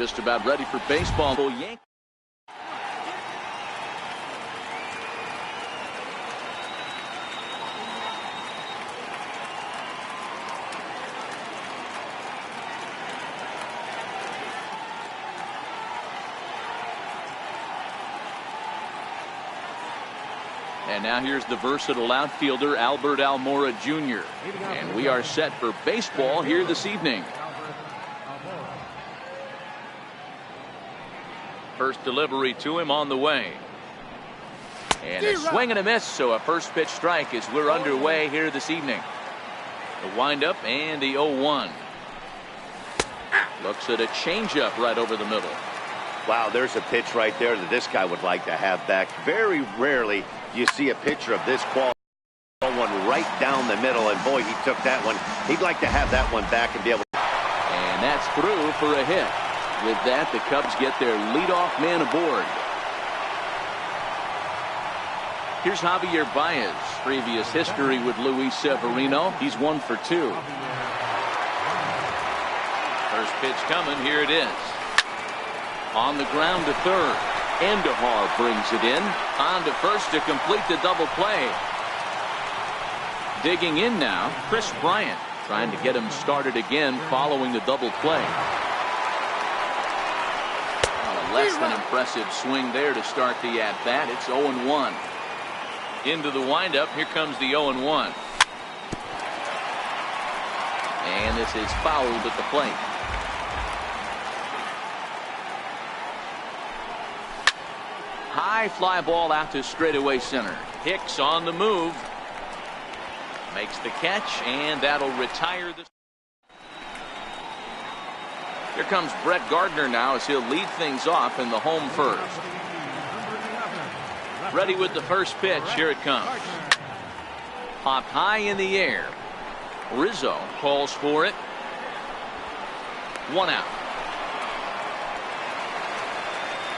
just about ready for baseball. And now here's the versatile outfielder Albert Almora Jr. And we are set for baseball here this evening. First delivery to him on the way. And a swing and a miss, so a first pitch strike as we're underway here this evening. The windup and the 0-1. Looks at a changeup right over the middle. Wow, there's a pitch right there that this guy would like to have back. Very rarely you see a pitcher of this quality. One right down the middle, and boy, he took that one. He'd like to have that one back and be able to. And that's through for a hit. With that, the Cubs get their leadoff man aboard. Here's Javier Baez. Previous history with Luis Severino. He's 1 for 2. First pitch coming. Here it is. On the ground to third. Andujar brings it in. On to first to complete the double play. Digging in now, Chris Bryant, trying to get him started again following the double play. A less than impressive swing there to start the at-bat. It's 0-1. Into the windup. Here comes the 0-1. And this is fouled at the plate. High fly ball out to straightaway center. Hicks on the move. Makes the catch, and that'll retire the. Here comes Brett Gardner now as he'll lead things off in the home first. Ready with the first pitch. Here it comes. Popped high in the air. Rizzo calls for it. 1 out.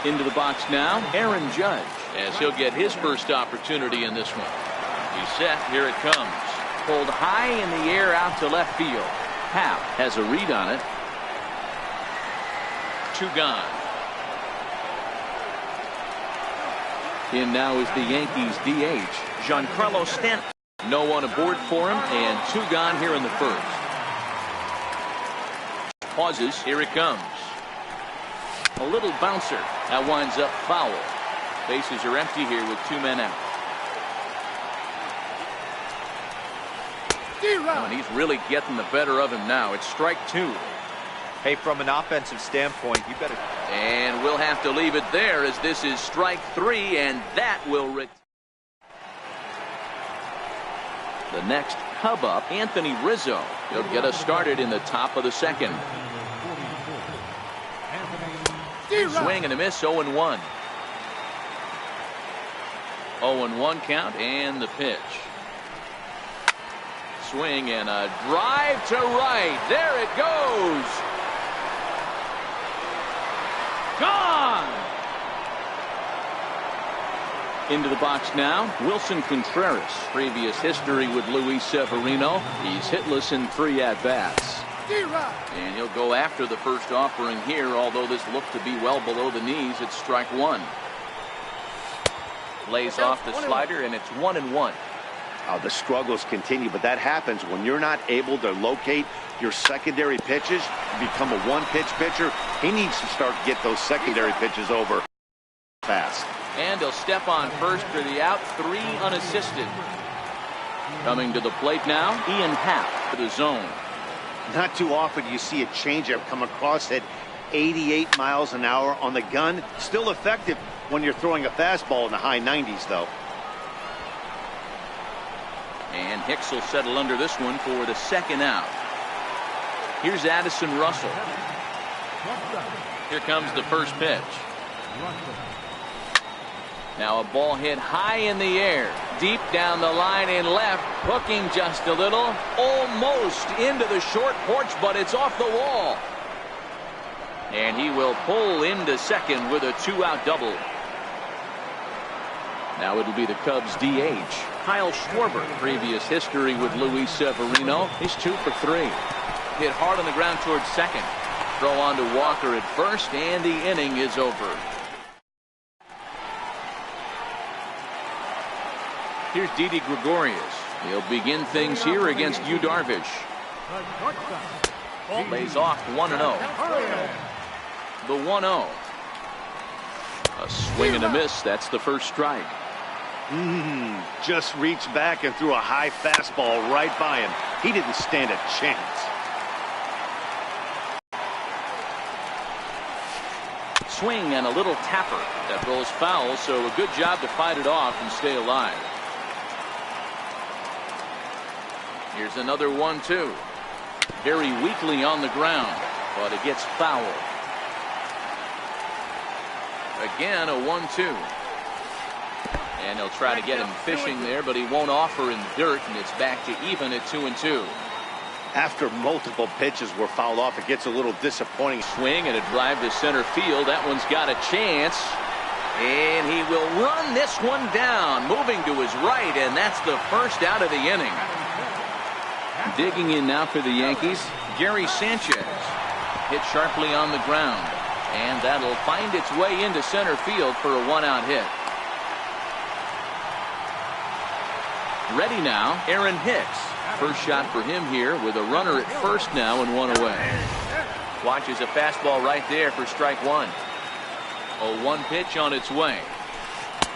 Into the box now, Aaron Judge, as he'll get his first opportunity in this one. He's set. Here it comes. Pulled high in the air out to left field. Happ has a read on it. 2 gone. In now is the Yankees DH, Giancarlo Stanton. No one aboard for him, and 2 gone here in the first. Pauses. Here it comes. A little bouncer. That winds up foul. Bases are empty here with 2 men out. Oh, and he's really getting the better of him now. It's strike 2. Hey, from an offensive standpoint, you better. And we'll have to leave it there as this is strike 3, and that will the next Cub up, Anthony Rizzo. He'll get us started in the top of the second. Swing and a miss. 0-1. 0-1 count, and the pitch. Swing and a drive to right. There it goes. Gone. Into the box now, Wilson Contreras. Previous history with Luis Severino. He's hitless in 3 at-bats. And he'll go after the first offering here, although this looked to be well below the knees. It's strike 1. Lays off the slider, and it's 1-1. Oh, the struggles continue, but that happens when you're not able to locate your secondary pitches. You become a 1-pitch pitcher. He needs to start to get those secondary pitches over fast. And he'll step on first for the out. 3 unassisted. Coming to the plate now, Ian Happ to the zone. Not too often you see a changeup come across at 88 miles an hour on the gun. Still effective when you're throwing a fastball in the high 90s, though. And Hicks will settle under this one for the 2nd out. Here's Addison Russell. Here comes the first pitch. Now a ball hit high in the air, deep down the line in left, hooking just a little, almost into the short porch, but it's off the wall. And he will pull into second with a 2-out double. Now it'll be the Cubs DH, Kyle Schwarber. Previous history with Luis Severino. He's 2 for 3. Hit hard on the ground towards second. Throw on to Walker at first, and the inning is over. Here's Didi Gregorius. He'll begin things here against Yu Darvish. Lays off 1-0. The 1-0. A swing and a miss. That's the first strike. Just reached back and threw a high fastball right by him. He didn't stand a chance. Swing and a little tapper that rolls foul, so a good job to fight it off and stay alive. Here's another 1-2. Very weakly on the ground, but it gets foul. Again, a 1-2. And he'll try to get him fishing there, but he won't offer in the dirt, and it's back to even at 2-2. After multiple pitches were fouled off, it gets a little disappointing. Swing and a drive to center field. That one's got a chance. And he will run this one down, moving to his right, and that's the first out of the inning. Digging in now for the Yankees, Gary Sanchez. Hit sharply on the ground, and that'll find its way into center field for a one-out hit. Ready now, Aaron Hicks. First shot for him here with a runner at first now and one away. Watches a fastball right there for strike one. A 1 pitch on its way.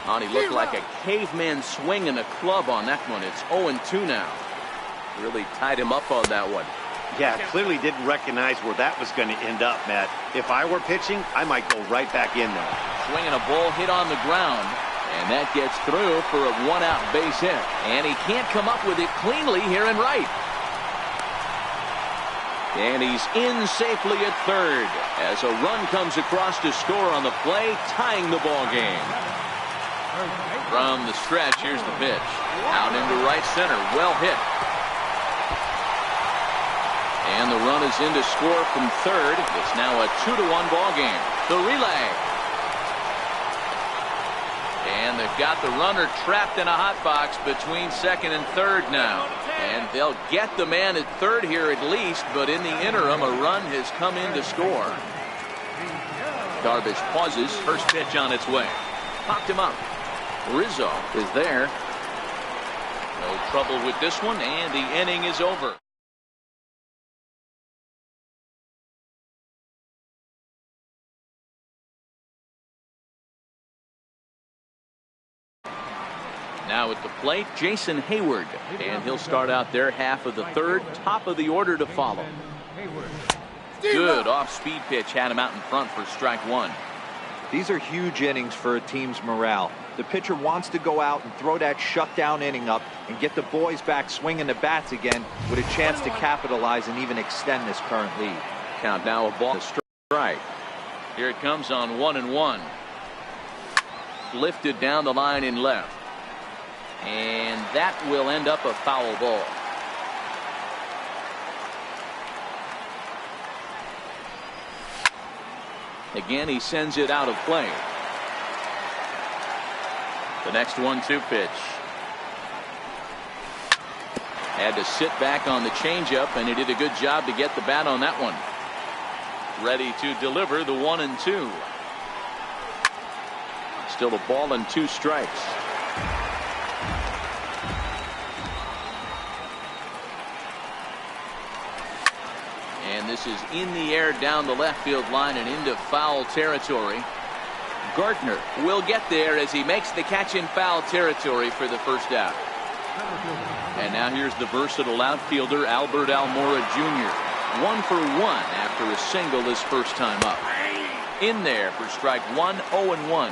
And he looked like a caveman swinging a club on that one. It's 0-2 now. Really tied him up on that one. Yeah, clearly didn't recognize where that was going to end up, Matt. If I were pitching, I might go right back in there. Swinging a ball hit on the ground. And that gets through for a one-out base hit. And he can't come up with it cleanly here in right. And he's in safely at third as a run comes across to score on the play, tying the ball game. From the stretch, here's the pitch. Out into right center. Well hit. And the run is in to score from third. It's now a 2-1 ball game. The relay. And they've got the runner trapped in a hot box between second and third now. And they'll get the man at third here at least, but in the interim, a run has come in to score. Darvish pauses. First pitch on its way. Popped him up. Rizzo is there. No trouble with this one, and the inning is over. Now at the plate, Jason Hayward, and he'll start out there half of the third, top of the order to follow. Good off-speed pitch had him out in front for strike one. These are huge innings for a team's morale. The pitcher wants to go out and throw that shutdown inning up and get the boys back swinging the bats again with a chance to capitalize and even extend this current lead. Count now, a ball to strike. Here it comes on 1-1. Lifted down the line in left. And that will end up a foul ball. Again, he sends it out of play. The next 1-2 pitch. Had to sit back on the changeup, and he did a good job to get the bat on that one. Ready to deliver the 1-2. Still a ball and 2 strikes. And this is in the air down the left field line and into foul territory. Gardner will get there as he makes the catch in foul territory for the first out. And now here's the versatile outfielder Albert Almora Jr. 1 for 1 after a single his first time up. In there for strike one, 0-1.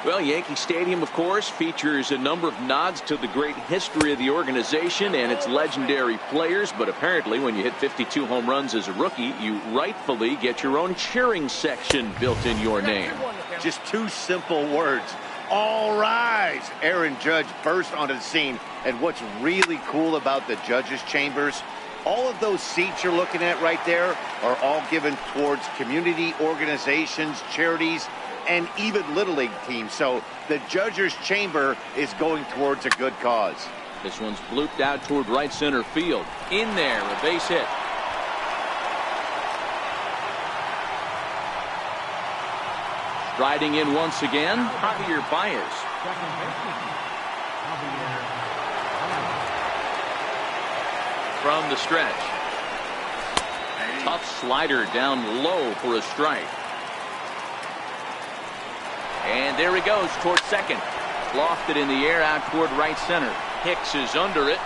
Well, Yankee Stadium, of course, features a number of nods to the great history of the organization and its legendary players. But apparently, when you hit 52 home runs as a rookie, you rightfully get your own cheering section built in your name. Just 2 simple words. All rise. Aaron Judge burst onto the scene. And what's really cool about the judges' chambers, all of those seats you're looking at right there are all given towards community organizations, charities, and even Little League teams. So the judge's chamber is going towards a good cause. This one's blooped out toward right center field. In there, a base hit. Riding in once again, Javier Baez. From the stretch. Tough slider down low for a strike. And there he goes towards second. Lofted in the air out toward right center. Hicks is under it.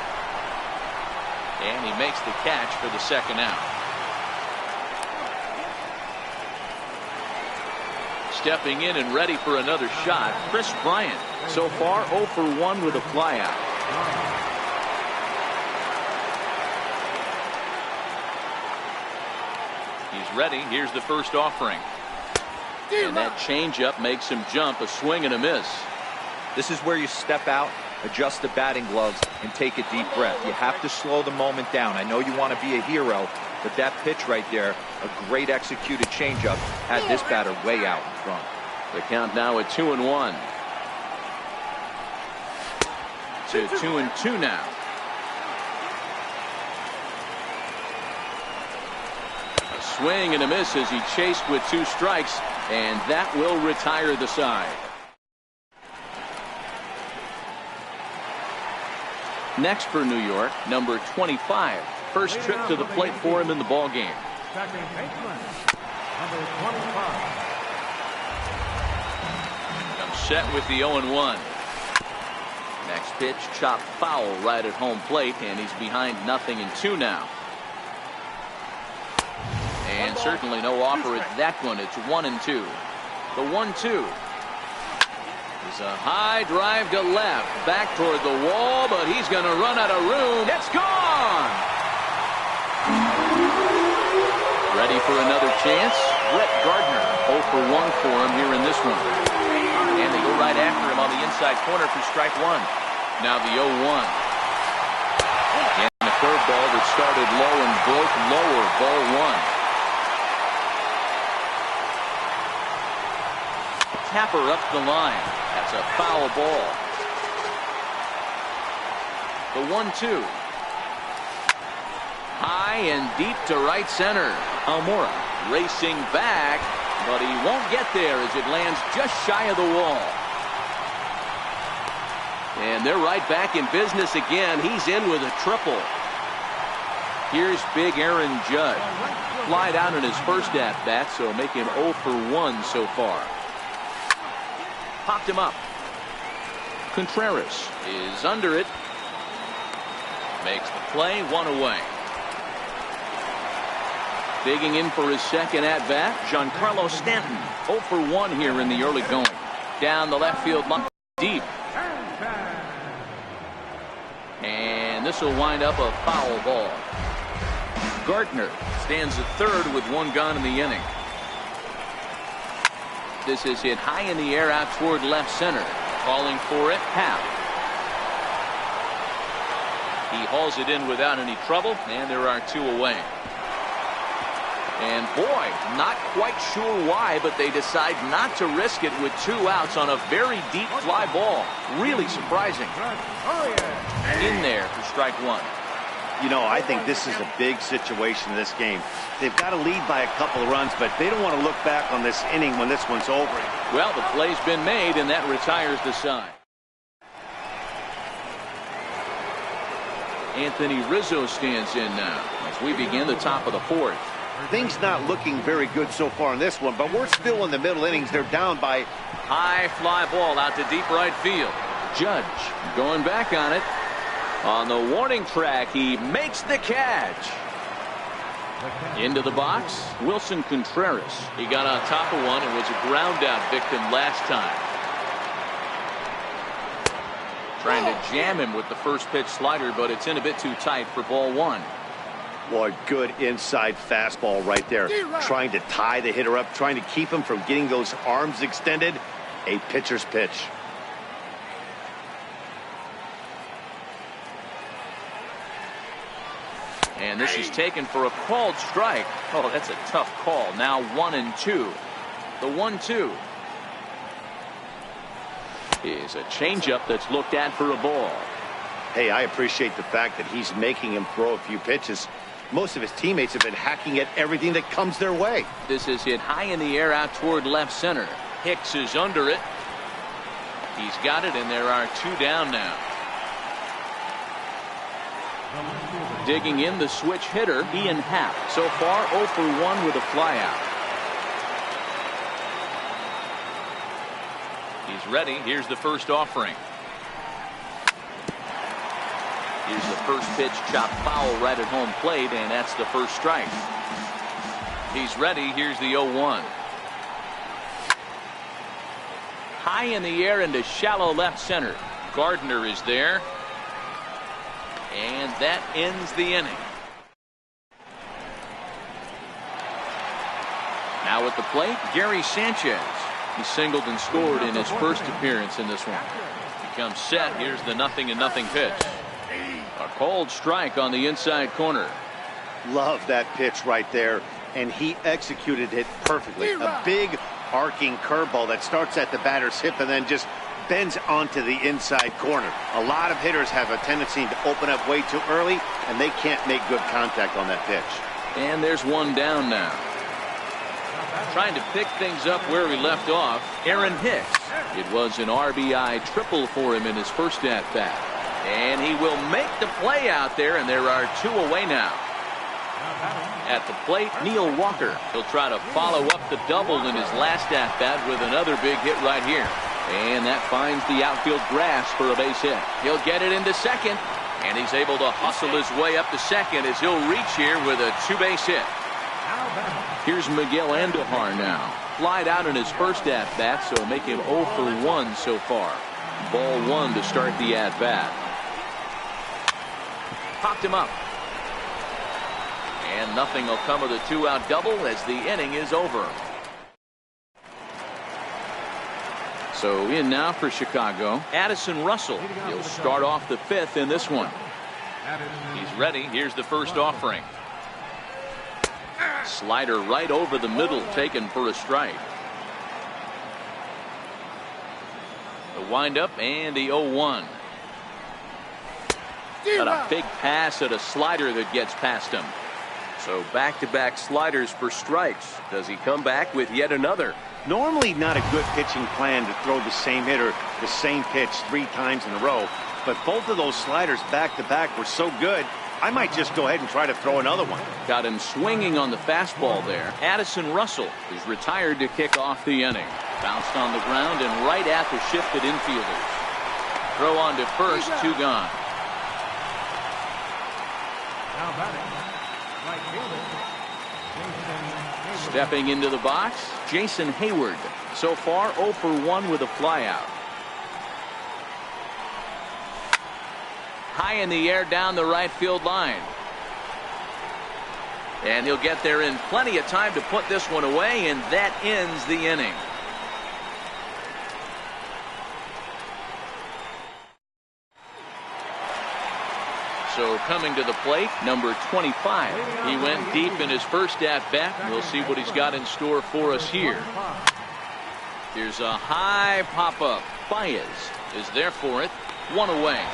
And he makes the catch for the second out. Stepping in and ready for another shot, Chris Bryant. So far 0 for 1 with a flyout. He's ready. Here's the first offering. And that changeup makes him jump. A swing and a miss. This is where you step out, adjust the batting gloves, and take a deep breath. You have to slow the moment down. I know you want to be a hero, but that pitch right there, a great executed changeup, had this batter way out in front. The count now at 2-1. To 2-2 now. A swing and a miss as he chased with 2 strikes, and that will retire the side. Next for New York, number 25. First trip to the plate for him in the ball game. Second baseman, number 25. Comes set with the 0-1. Next pitch, chopped foul right at home plate, and he's behind 0-2 now. And certainly no offer at that one. It's 1-2. The 1-2 is a high drive to left, back toward the wall, but he's going to run out of room. It's gone. Ready for another chance? Brett Gardner, 0 for 1 for him here in this one. And they go right after him on the inside corner for strike 1. Now the 0-1. And the curveball that started low and broke lower, ball 1. Tapper up the line. That's a foul ball. The 1-2. High and deep to right center. Almora racing back, but he won't get there as it lands just shy of the wall. And they're right back in business again. He's in with a triple. Here's big Aaron Judge. Flied out in his first at-bat, so make him 0 for 1 so far. Popped him up. Contreras is under it. Makes the play, 1 away. Digging in for his second at-bat, Giancarlo Stanton. 0 for 1 here in the early going. Down the left field line, deep. And this will wind up a foul ball. Gardner stands at third with 1 gone in the inning. This is hit high in the air out toward left center. Calling for it, Happ. He hauls it in without any trouble, and there are 2 away. And boy, not quite sure why, but they decide not to risk it with 2 outs on a very deep fly ball. Really surprising. In there for strike 1. You know, I think this is a big situation in this game. They've got to lead by a couple of runs, but they don't want to look back on this inning when this one's over. Well, the play's been made, and that retires the side. Anthony Rizzo stands in now as we begin the top of the 4th. Things not looking very good so far in this one, but we're still in the middle innings. They're down by... High fly ball out to deep right field. Judge going back on it. On the warning track, he makes the catch. Into the box, Wilson Contreras. He got on top of one and was a ground out victim last time. Trying to jam him with the first pitch slider, but it's in a bit too tight for ball 1. Boy, good inside fastball right there. Trying to tie the hitter up, trying to keep him from getting those arms extended. A pitcher's pitch. And this is taken for a called strike. Oh, that's a tough call. Now 1-2. The 1-2 is a changeup that's looked at for a ball. Hey, I appreciate the fact that he's making him throw a few pitches. Most of his teammates have been hacking at everything that comes their way. This is hit high in the air out toward left center. Hicks is under it. He's got it, and there are 2 down now. Digging in, the switch hitter, Ian Happ. So far, 0 for 1 with a flyout. He's ready. Here's the first offering. Here's the first pitch, chopped foul right at home plate, and that's the first strike. He's ready. Here's the 0-1. High in the air into shallow left center. Gardner is there. And that ends the inning. Now at the plate, Gary Sanchez. He singled and scored in his first appearance in this one. He comes set. Here's the 0-0 pitch. A cold strike on the inside corner. Love that pitch right there, and he executed it perfectly. A big arcing curveball that starts at the batter's hip and then just bends onto the inside corner. A lot of hitters have a tendency to open up way too early, and they can't make good contact on that pitch. And there's 1 down now. Trying to pick things up where he left off, Aaron Hicks. It was an RBI triple for him in his first at-bat. And he will make the play out there, and there are 2 away now. At the plate, Neil Walker. He'll try to follow up the double in his last at-bat with another big hit right here. And that finds the outfield grass for a base hit. He'll get it into second, and he's able to hustle his way up to second as he'll reach here with a 2-base hit. Here's Miguel Andujar now. Flied out in his first at-bat, so make him 0 for 1 so far. Ball 1 to start the at-bat. Popped him up. And nothing will come of the 2-out double as the inning is over. So in now for Chicago, Addison Russell. He'll start off the 5th in this one. He's ready. Here's the first offering. Slider right over the middle, taken for a strike. The windup and the 0-1. Got a big pass at a slider that gets past him. So back-to-back sliders for strikes. Does he come back with yet another? Normally not a good pitching plan to throw the same hitter the same pitch 3 times in a row, but both of those sliders back-to-back were so good, I might just go ahead and try to throw another one. Got him swinging on the fastball there. Addison Russell is retired to kick off the inning. Bounced on the ground and right at the shifted infielders. Throw on to first, 2 gone. Now batting, right fielder, Stepping into the box, Jason Hayward. So far 0 for 1 with a flyout. High in the air down the right field line. And he'll get there in plenty of time to put this one away, and that ends the inning. So coming to the plate, number 25. He went deep in his first at-bat. We'll see what he's got in store for us here. Here's a high pop-up. Baez is there for it. 1 away.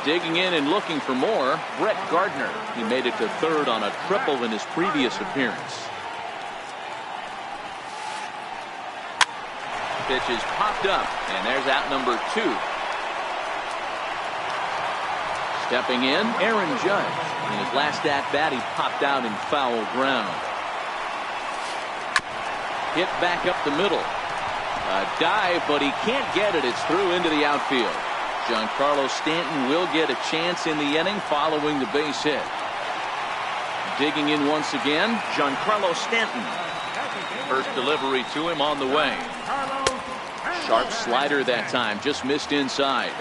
Digging in and looking for more, Brett Gardner. He made it to third on a triple in his previous appearance. Pitch is popped up, and there's out number 2. Stepping in, Aaron Judge. In his last at-bat, he popped out in foul ground. Hit back up the middle. A dive, but he can't get it. It's through into the outfield. Giancarlo Stanton will get a chance in the inning following the base hit. Digging in once again, Giancarlo Stanton. First delivery to him on the way. Sharp slider that time, just missed inside.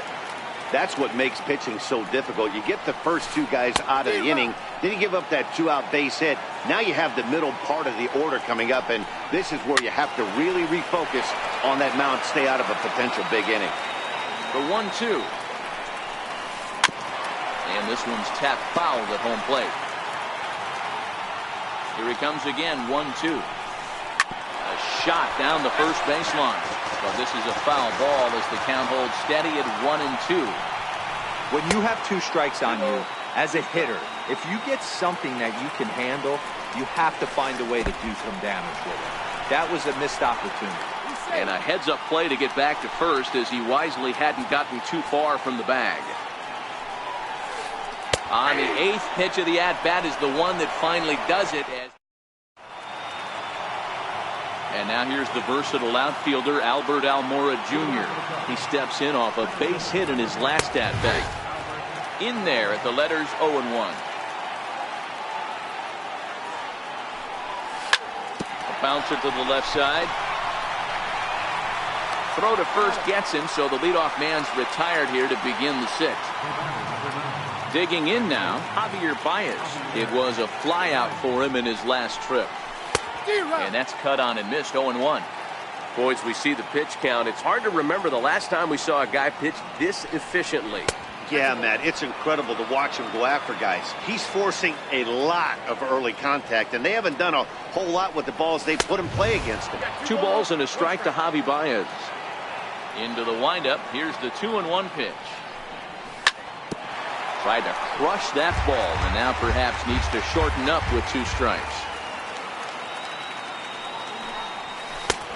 That's what makes pitching so difficult. You get the first 2 guys out of the inning, then you give up that 2-out base hit. Now you have the middle part of the order coming up, and this is where you have to really refocus on that mound, stay out of a potential big inning. The 1-2. And this one's tapped foul at home plate. Here he comes again, 1-2. A shot down the first baseline. But this is a foul ball as the count holds steady at 1-2. When you have 2 strikes on you, as a hitter, if you get something that you can handle, you have to find a way to do some damage with it. That was a missed opportunity. And a heads-up play to get back to first, as he wisely hadn't gotten too far from the bag. On the 8th pitch of the at-bat is the one that finally does it. And now here's the versatile outfielder, Albert Almora Jr. He steps in off a base hit in his last at-bat. In there at the letters 0-1. A bouncer to the left side. Throw to first gets him, so the leadoff man's retired here to begin the 6th. Digging in now, Javier Baez. It was a flyout for him in his last trip. And that's cut on and missed. 0-1. Boys, we see the pitch count. It's hard to remember the last time we saw a guy pitch this efficiently. Yeah, Matt, it's incredible to watch him go after guys. He's forcing a lot of early contact, and they haven't done a whole lot with the balls they put in play against him. 2 balls and a strike to Javi Baez. Into the windup. Here's the 2-1 pitch. Tried to crush that ball, and now perhaps needs to shorten up with 2 strikes.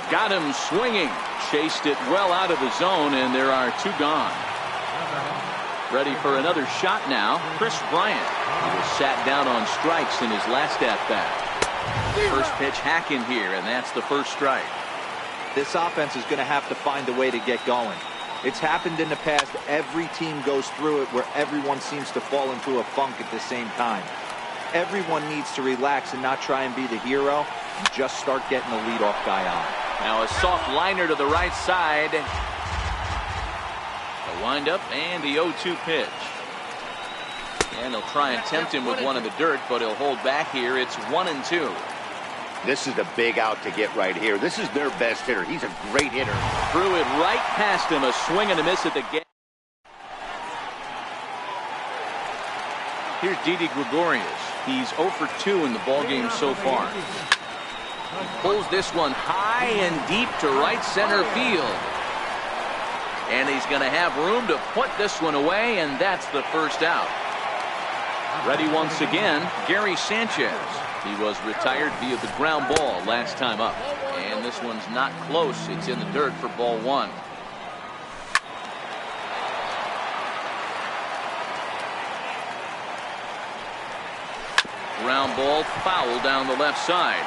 Got him swinging. Chased it well out of the zone, and there are 2 gone. Ready for another shot now, Chris Bryant. He was sat down on strikes in his last at-bat. First pitch hacking here, and that's the first strike. This offense is going to have to find a way to get going. It's happened in the past. Every team goes through it where everyone seems to fall into a funk at the same time. Everyone needs to relax and not try and be the hero. Just start getting the leadoff guy on. Now a soft liner to the right side. The windup and the 0-2 pitch. And they'll try and tempt him with one in the dirt, but he'll hold back here. It's 1-2. This is a big out to get right here. This is their best hitter. He's a great hitter. Threw it right past him. A swing and a miss at the gap. Here's Didi Gregorius. He's 0 for 2 in the ballgame so far. He pulls this one high and deep to right center field. And he's going to have room to put this one away, and that's the first out. Ready once again, Gary Sanchez. He was retired via the ground ball last time up. And this one's not close. It's in the dirt for ball 1. Ground ball foul down the left side.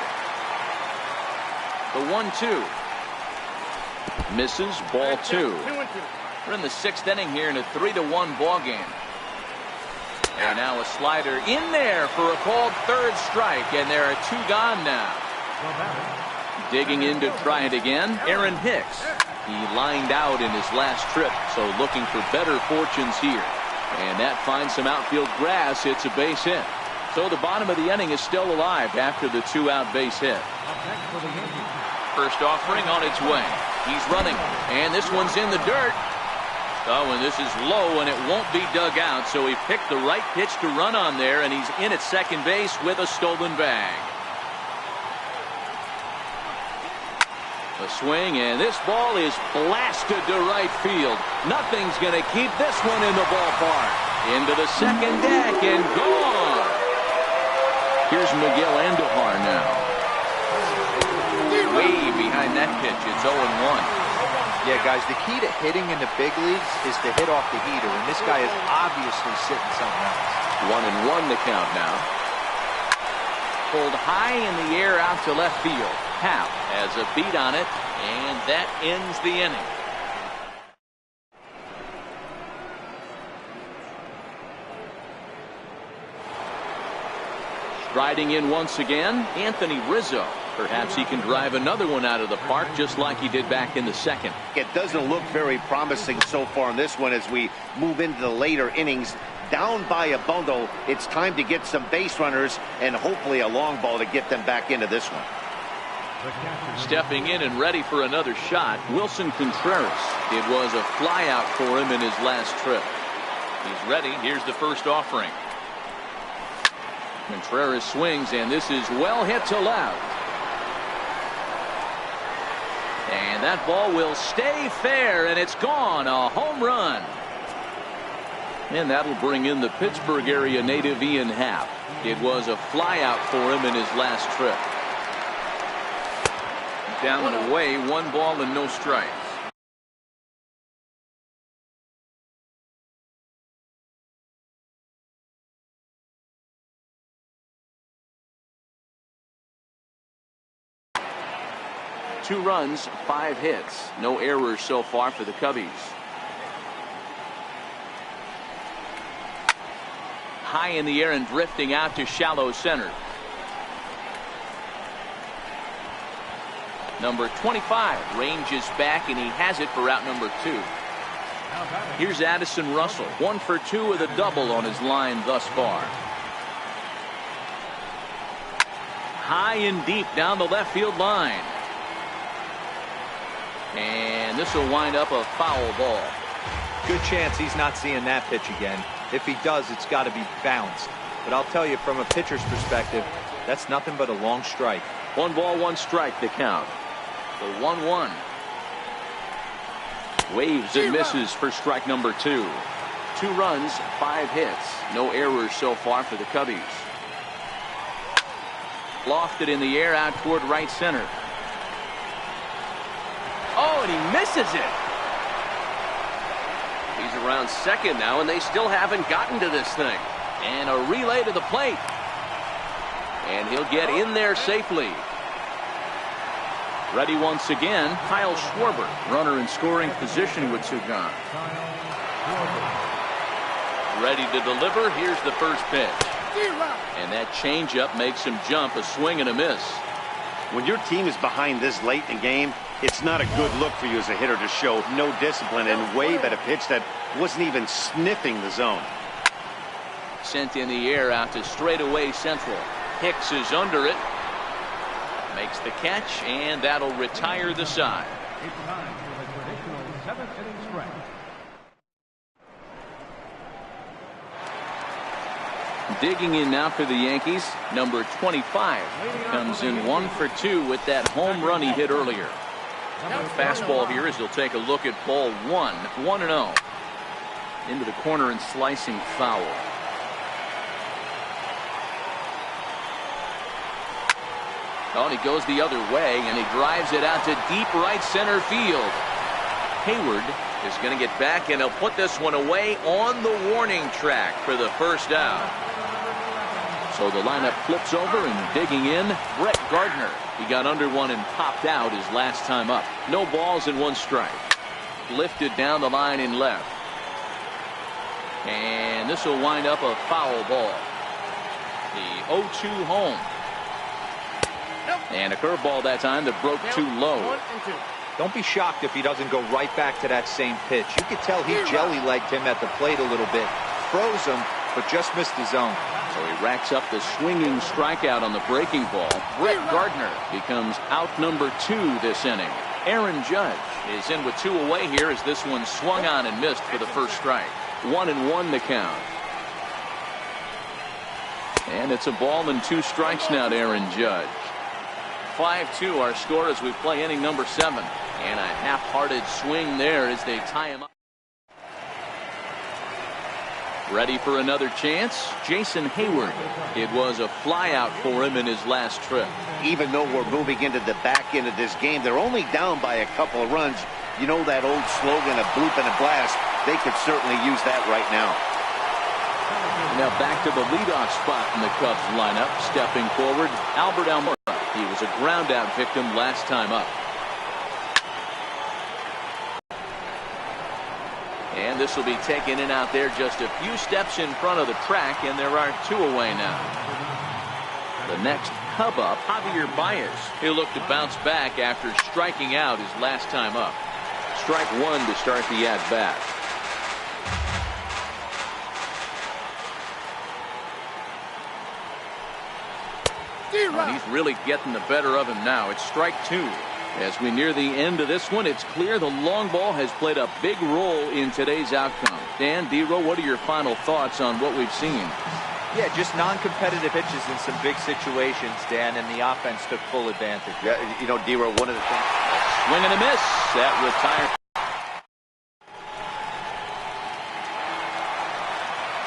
The 1-2. Misses, ball 2. We're in the 6th inning here in a 3-1 ball game. And now a slider in there for a called 3rd strike, and there are 2 gone now. Digging in to try it again, Aaron Hicks. He lined out in his last trip, so looking for better fortunes here. And that finds some outfield grass. It's a base hit. So the bottom of the inning is still alive after the 2-out base hit. First offering on its way. He's running, and this one's in the dirt. Oh, and this is low, and it won't be dug out, so he picked the right pitch to run on there, and he's in at second base with a stolen bag. A swing, and this ball is blasted to right field. Nothing's going to keep this one in the ballpark. Into the second deck, and gone. Here's Miguel Andujar now. Way behind that pitch. It's 0-1. Yeah, guys, the key to hitting in the big leagues is to hit off the heater, and this guy is obviously sitting something else. 1-1 the count now. Pulled high in the air out to left field. Hap has a beat on it, and that ends the inning. Striding in once again, Anthony Rizzo. Perhaps he can drive another one out of the park just like he did back in the 2nd. It doesn't look very promising so far in this one as we move into the later innings. Down by a bundle, it's time to get some base runners and hopefully a long ball to get them back into this one. Stepping in and ready for another shot, Wilson Contreras. It was a flyout for him in his last trip. He's ready. Here's the first offering. Contreras swings, and this is well hit to left. And that ball will stay fair, and it's gone. A home run. And that'll bring in the Pittsburgh area native Ian Happ. It was a flyout for him in his last trip. Down and away, 1 ball and no strikes. Two runs, 5 hits, no errors so far for the Cubbies. High in the air and drifting out to shallow center. Number 25 ranges back, and he has it for out number 2. Here's Addison Russell, 1 for 2 with a double on his line thus far. High and deep down the left field line. And this will wind up a foul ball. Good chance he's not seeing that pitch again. If he does, it's got to be bounced. But I'll tell you, from a pitcher's perspective, that's nothing but a long strike. 1 ball, 1 strike the count. The 1-1. Waves and misses for strike number 2. 2 runs, 5 hits. No errors so far for the Cubbies. Lofted in the air out toward right center. Oh, and he misses it. He's around second now, and they still haven't gotten to this thing. And a relay to the plate. And he'll get in there safely. Ready once again, Kyle Schwarber, runner in scoring position with 2 gone. Ready to deliver. Here's the first pitch. And that changeup makes him jump, a swing and a miss. When your team is behind this late in the game, it's not a good look for you as a hitter to show no discipline and wave at a pitch that wasn't even sniffing the zone. Sent in the air out to straightaway central. Hicks is under it. Makes the catch, and that'll retire the side. It's time for the traditional 7th inning stretch. Digging in now for the Yankees, number 25 comes in 1 for 2 with that home run he hit earlier. Fastball here as he'll take a look at ball 1, 1-0. Into the corner and slicing foul. Oh, and he goes the other way, and he drives it out to deep right center field. Hayward is going to get back, and he'll put this one away on the warning track for the first out. So the lineup flips over, and digging in, Brett Gardner. He got under one and popped out his last time up. No balls and 1 strike. Lifted down the line in left. And this will wind up a foul ball. The 0-2 home. And a curveball that time that broke too low. Don't be shocked if he doesn't go right back to that same pitch. You could tell he jelly-legged him at the plate a little bit. Froze him, but just missed the zone. So he racks up the swinging strikeout on the breaking ball. Brett Gardner becomes out number 2 this inning. Aaron Judge is in with 2 away here as this one swung on and missed for the first strike. 1-1 the count. And it's a ball and 2 strikes now to Aaron Judge. 5-2 our score as we play inning number 7. And a half-hearted swing there as they tie him up. Ready for another chance? Jason Hayward. It was a flyout for him in his last trip. Even though we're moving into the back end of this game, they're only down by a couple of runs. You know that old slogan, a bloop and a blast. They could certainly use that right now. Now back to the leadoff spot in the Cubs lineup. Stepping forward, Albert Almora. He was a ground-out victim last time up. And this will be taken in out there just a few steps in front of the track, and there are 2 away now. The next Cub up, Javier Baez. He'll look to bounce back after striking out his last time up. Strike 1 to start the at-bat. And he's really getting the better of him now. It's strike 2. As we near the end of this one, it's clear the long ball has played a big role in today's outcome. Dan, D-Row, what are your final thoughts on what we've seen? Yeah, just non-competitive pitches in some big situations, Dan, and the offense took full advantage. Yeah, you know, D-Row, one of the things. Swing and a miss. That retires.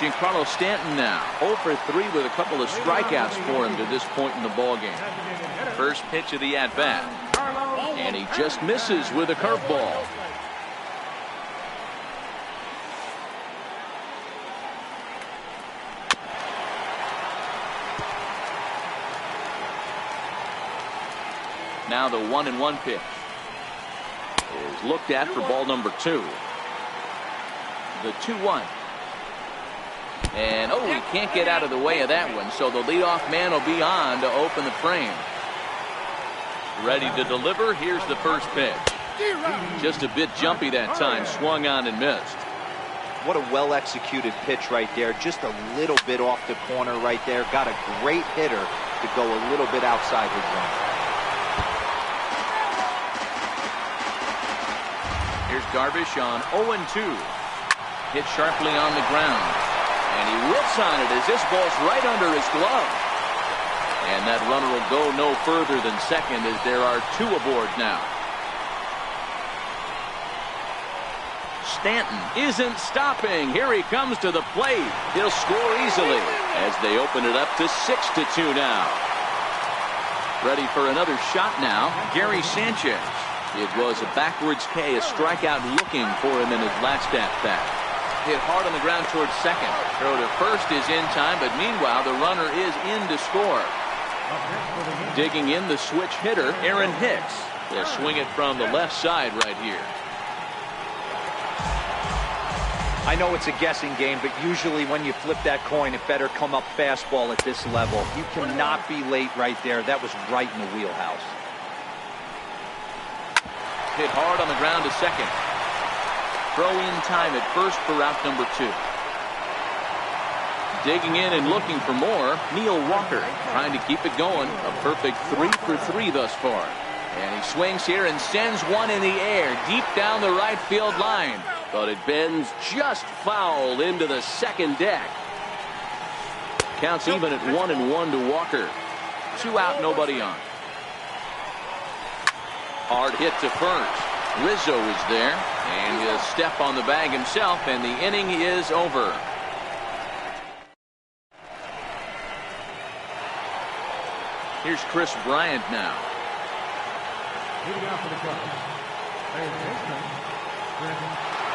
Giancarlo Stanton now 0 for 3 with a couple of strikeouts for him to this point in the ballgame. First pitch of the at-bat. And he just misses with a curveball. Now the 1-1 pitch is looked at for ball number 2. The 2-1. And he can't get out of the way of that one, so the leadoff man will be on to open the frame. Ready to deliver. Here's the first pitch. Just a bit jumpy that time. Swung on and missed. What a well-executed pitch right there. Just a little bit off the corner right there. Got a great hitter to go a little bit outside his zone. Here's Darvish on 0-2. Hit sharply on the ground. And he whips on it as this ball's right under his glove. And that runner will go no further than second as there are 2 aboard now. Stanton isn't stopping. Here he comes to the plate. He'll score easily as they open it up to 6-2 now. Ready for another shot now, Gary Sanchez. It was a backwards K, a strikeout looking for him in his last at-bat. Hit hard on the ground towards second. Throw to first is in time, but meanwhile the runner is in to score. Digging in the switch hitter, Aaron Hicks. They'll swing it from the left side right here. I know it's a guessing game, but usually when you flip that coin, it better come up fastball at this level. You cannot be late right there. That was right in the wheelhouse. Hit hard on the ground to second. Throw in time at first for route number 2. Digging in and looking for more, Neil Walker trying to keep it going. A perfect 3 for 3 thus far. And he swings here and sends one in the air deep down the right field line. But it bends just foul into the second deck. Counts even at 1-1 to Walker. 2 out, nobody on. Hard hit to first. Rizzo is there, and he'll step on the bag himself, and the inning is over. Here's Chris Bryant now.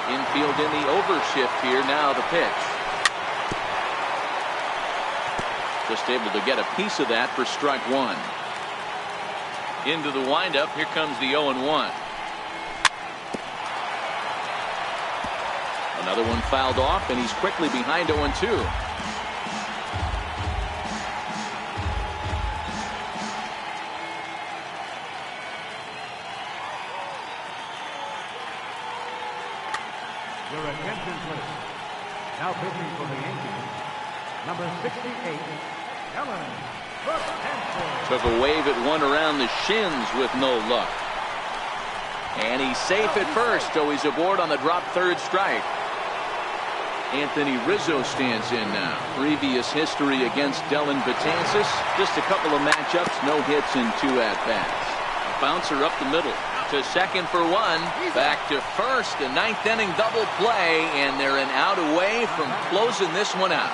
Infield in the overshift here. Now the pitch. Just able to get a piece of that for strike 1. Into the windup. Here comes the 0-1. Another one fouled off, and he's quickly behind 0-2. Your attention, please. Now pitching for the Yankees, number 68, Ellen. Took a wave at one around the shins with no luck. And he's safe at first, so he's aboard on the drop third strike. Anthony Rizzo stands in now. Previous history against Dellin Betances. Just a couple of matchups, no hits in 2 at-bats. A bouncer up the middle. To second for 1. Back to first. A 9th inning double play, and they're an out away from closing this one out.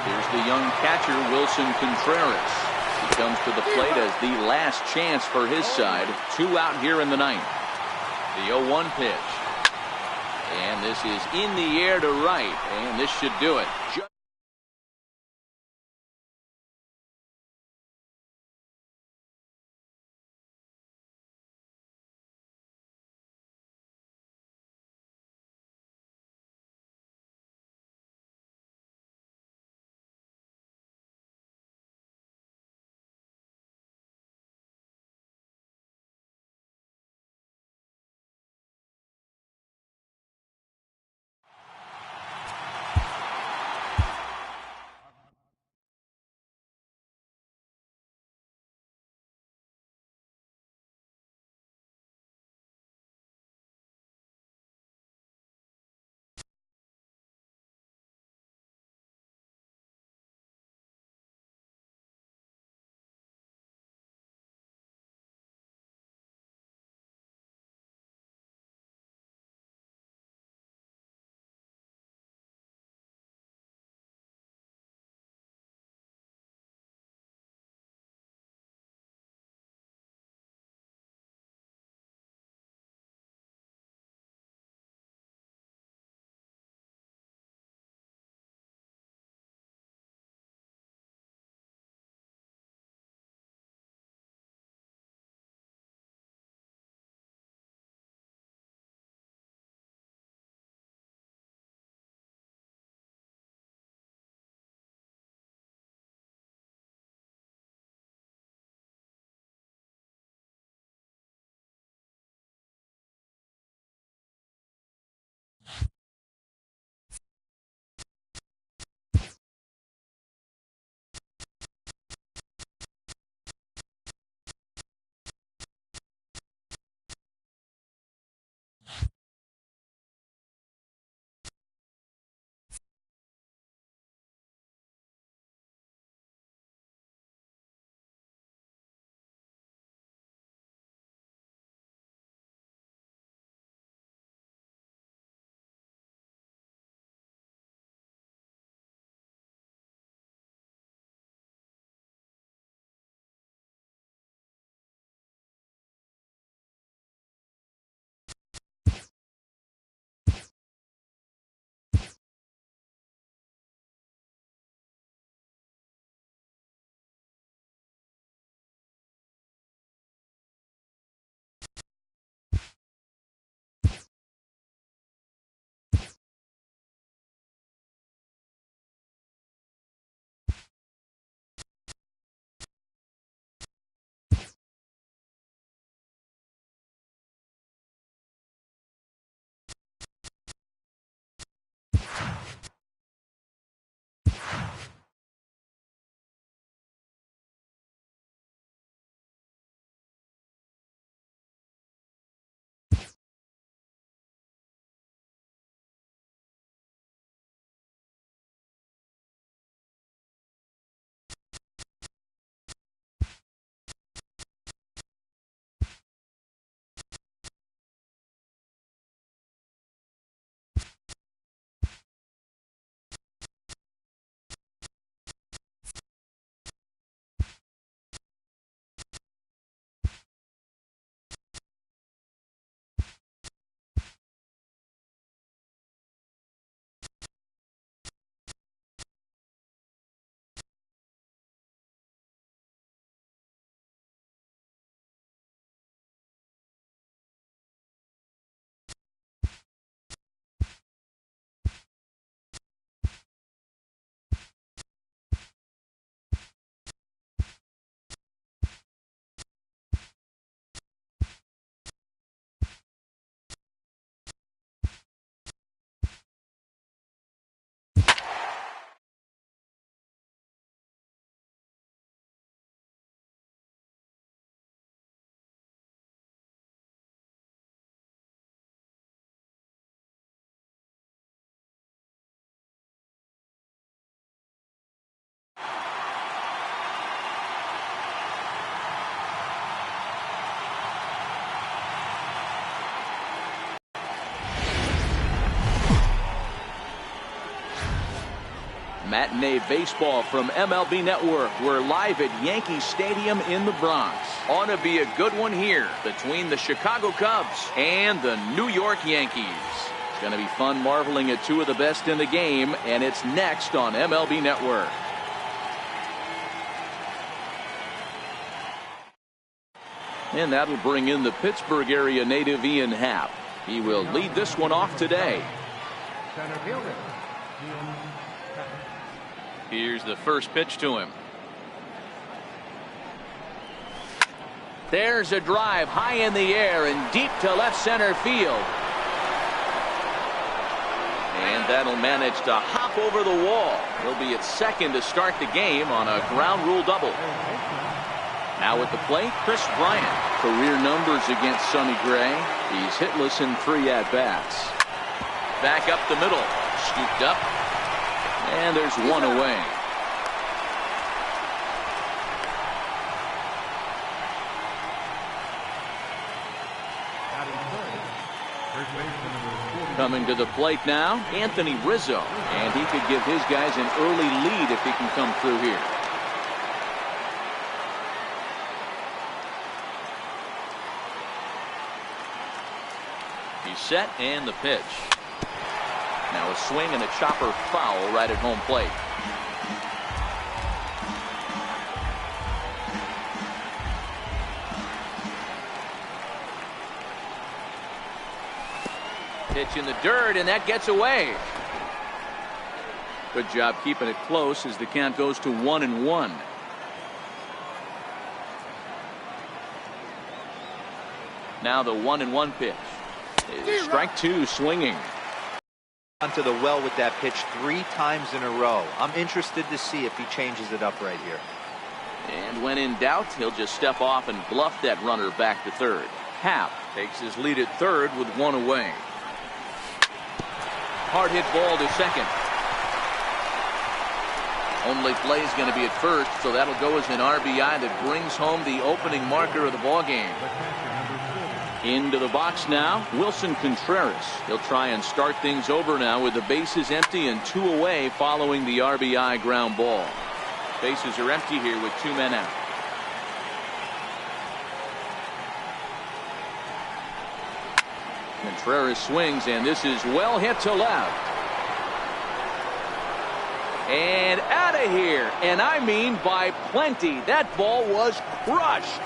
Here's the young catcher, Wilson Contreras. He comes to the plate as the last chance for his side. 2 out here in the 9th. The 0-1 pitch. And this is in the air to right, and this should do it. Matinee baseball from MLB Network. We're live at Yankee Stadium in the Bronx. Ought to be a good one here between the Chicago Cubs and the New York Yankees. It's going to be fun marveling at two of the best in the game, and it's next on MLB Network. And that'll bring in the Pittsburgh area native Ian Happ. He will lead this one off today. Center fielder, Ian Happ. Here's the first pitch to him. There's a drive high in the air and deep to left center field. And that'll manage to hop over the wall. He'll be at second to start the game on a ground rule double. Now at the plate, Chris Bryant. Career numbers against Sonny Gray. He's hitless in 3 at-bats. Back up the middle. Scooped up. And there's one away. Coming to the plate now, Anthony Rizzo. And he could give his guys an early lead if he can come through here. He's set and the pitch. Now a swing and a chopper foul right at home plate. Pitch in the dirt, and that gets away. Good job keeping it close as the count goes to 1-1. Now the 1-1 pitch. Strike 2 swinging. Onto the well with that pitch 3 times in a row. I'm interested to see if he changes it up right here. And when in doubt, he'll just step off and bluff that runner back to third. Happ takes his lead at third with 1 away. Hard hit ball to second. Only play is going to be at first, so that'll go as an RBI that brings home the opening marker of the ball game. Into the box now, Wilson Contreras. He'll try and start things over now with the bases empty and 2 away following the RBI ground ball. Bases are empty here with 2 men out. Contreras swings, and this is well hit to left. And out of here, and I mean by plenty. That ball was crushed.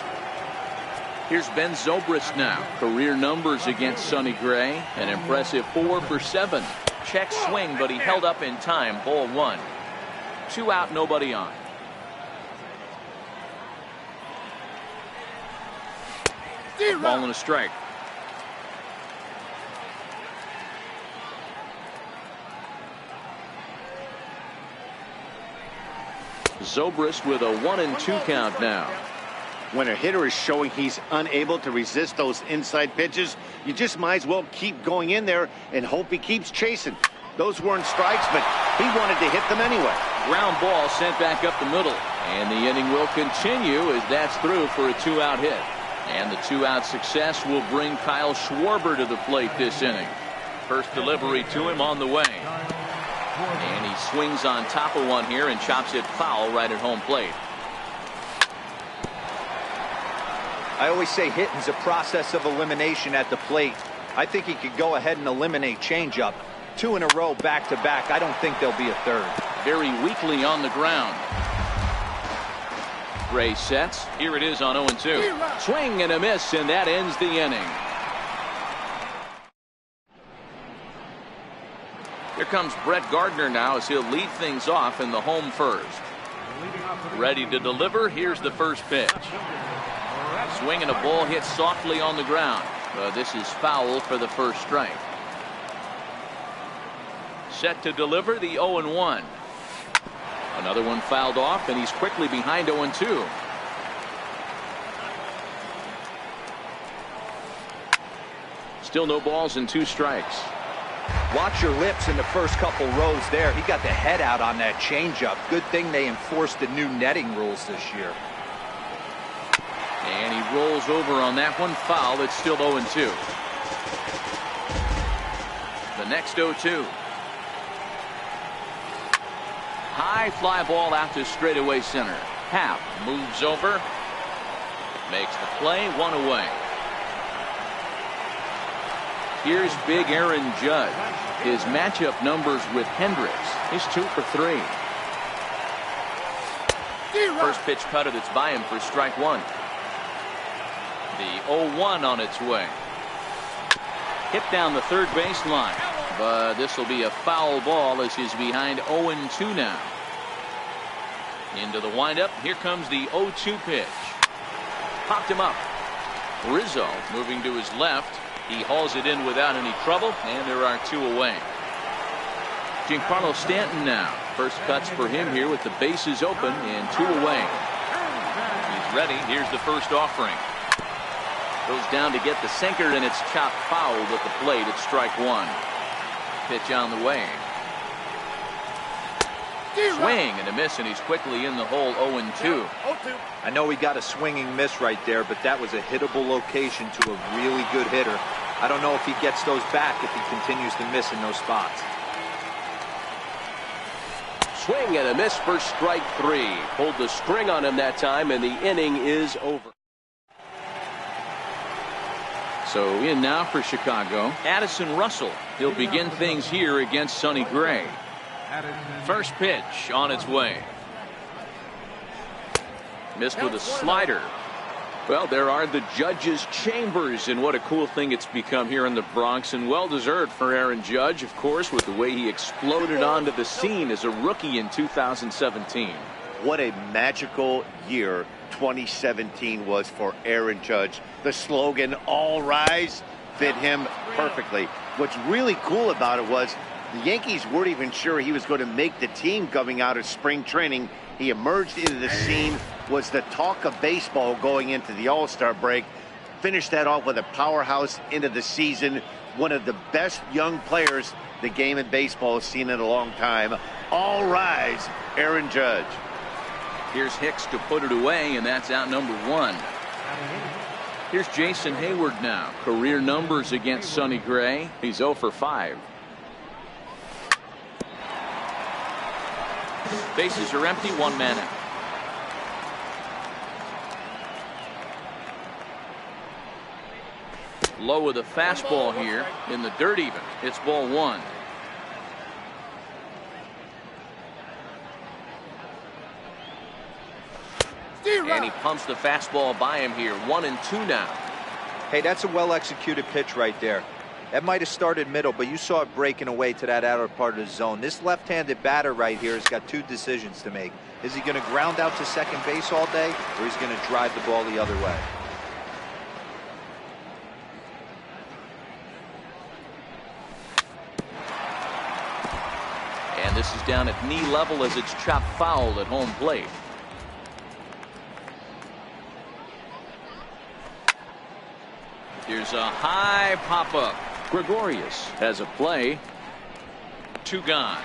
Here's Ben Zobrist now. Career numbers against Sonny Gray. An impressive 4 for 7. Check swing, but he held up in time. Ball 1. 2 out, nobody on. Ball and a strike. Zobrist with a 1-2 count now. When a hitter is showing he's unable to resist those inside pitches, you just might as well keep going in there and hope he keeps chasing. Those weren't strikes, but he wanted to hit them anyway. Ground ball sent back up the middle. And the inning will continue as that's through for a 2-out hit. And the 2-out success will bring Kyle Schwarber to the plate this inning. First delivery to him on the way. And he swings on top of one here and chops it foul right at home plate. I always say hitting's a process of elimination at the plate. I think he could go ahead and eliminate changeup. 2 in a row back to back. I don't think there'll be a third. Very weakly on the ground. Gray sets. Here it is on 0-2. Swing and a miss, and that ends the inning. Here comes Brett Gardner now as he'll lead things off in the home first. Ready to deliver. Here's the first pitch. Swing and a ball hit softly on the ground. This is foul for the first strike. Set to deliver the 0-1. Another one fouled off, and he's quickly behind 0-2. Still no balls and 2 strikes. Watch your lips in the first couple rows there. He got the head out on that changeup. Good thing they enforced the new netting rules this year. And he rolls over on that one. Foul. It's still 0-2. The next 0-2. high fly ball out to straightaway center. Happ moves over, makes the play, 1 away. Here's big Aaron Judge. His matchup numbers with Hendricks. He's 2 for 3. First pitch cutter that's by him for strike 1. The 0-1 on its way. Hit down the third baseline, but this will be a foul ball as he's behind 0-2 now. Into the windup. Here comes the 0-2 pitch. Popped him up. Rizzo moving to his left. He hauls it in without any trouble, and there are 2 away. Giancarlo Stanton now. First cuts for him here with the bases open and 2 away. He's ready. Here's the first offering. Goes down to get the sinker, and it's chopped foul at the plate at strike 1. Pitch on the way. Swing and a miss, and he's quickly in the hole. 0-2. I know he got a swinging miss right there, but that was a hittable location to a really good hitter. I don't know if he gets those back if he continues to miss in those spots. Swing and a miss for strike 3. Pulled the string on him that time, and the inning is over. So in now for Chicago, Addison Russell. He'll begin things here against Sonny Gray. First pitch on its way. Missed with a slider. Well, there are the judges' chambers, and what a cool thing it's become here in the Bronx, and well-deserved for Aaron Judge, of course, with the way he exploded onto the scene as a rookie in 2017. What a magical year 2017 was for Aaron Judge. The slogan, "All Rise," fit him perfectly. What's really cool about it was the Yankees weren't even sure he was going to make the team coming out of spring training. He emerged into the scene, was the talk of baseball going into the All-Star break, finished that off with a powerhouse into the season. One of the best young players the game in baseball has seen in a long time. All rise, Aaron Judge. Here's Hicks to put it away, and that's out number 1. Here's Jason Hayward now. Career numbers against Sonny Gray. He's 0 for 5. Bases are empty, 1 man out. Low with a fastball here in the dirt even. It's ball 1. And he pumps the fastball by him here. 1-2 now. Hey, that's a well-executed pitch right there. That might have started middle, but you saw it breaking away to that outer part of the zone. This left-handed batter right here has got 2 decisions to make. Is he going to ground out to second base all day, or is he going to drive the ball the other way? And this is down at knee level as it's chopped foul at home plate. Here's a high pop-up. Gregorius has a play. 2 gone.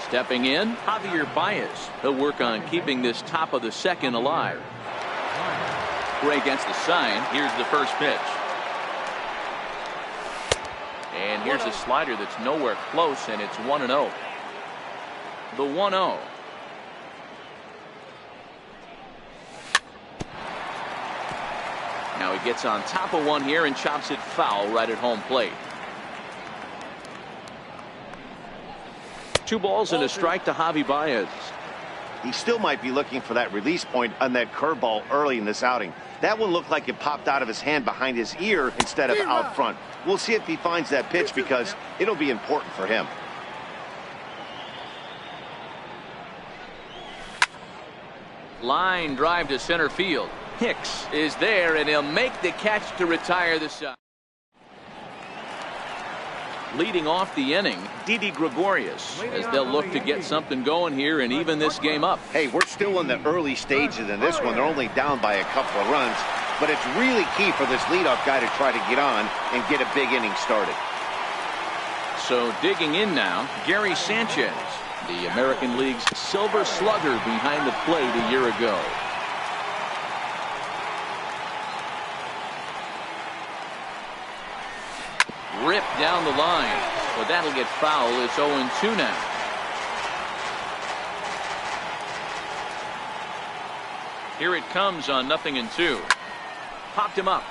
Stepping in, Javier Baez. He'll work on keeping this top of the second alive. Gray against the sign. Here's the first pitch. And here's a slider that's nowhere close, and it's 1-0. The 1-0. Now he gets on top of one here and chops it foul right at home plate. 2 balls and a strike to Javi Baez. He still might be looking for that release point on that curveball early in this outing. That one looked like it popped out of his hand behind his ear instead of out front. We'll see if he finds that pitch because it'll be important for him. Line drive to center field. Hicks is there, and he'll make the catch to retire the side. Leading off the inning, Didi Gregorius, as they'll look to get something going here and even this game up. Hey, we're still in the early stages in this one. They're only down by a couple of runs, but it's really key for this leadoff guy to try to get on and get a big inning started. So digging in now, Gary Sanchez, the American League's Silver Slugger behind the plate a year ago. Ripped down the line. Well, that'll get foul. It's 0-2 now. Here it comes on 0-2. Popped him up.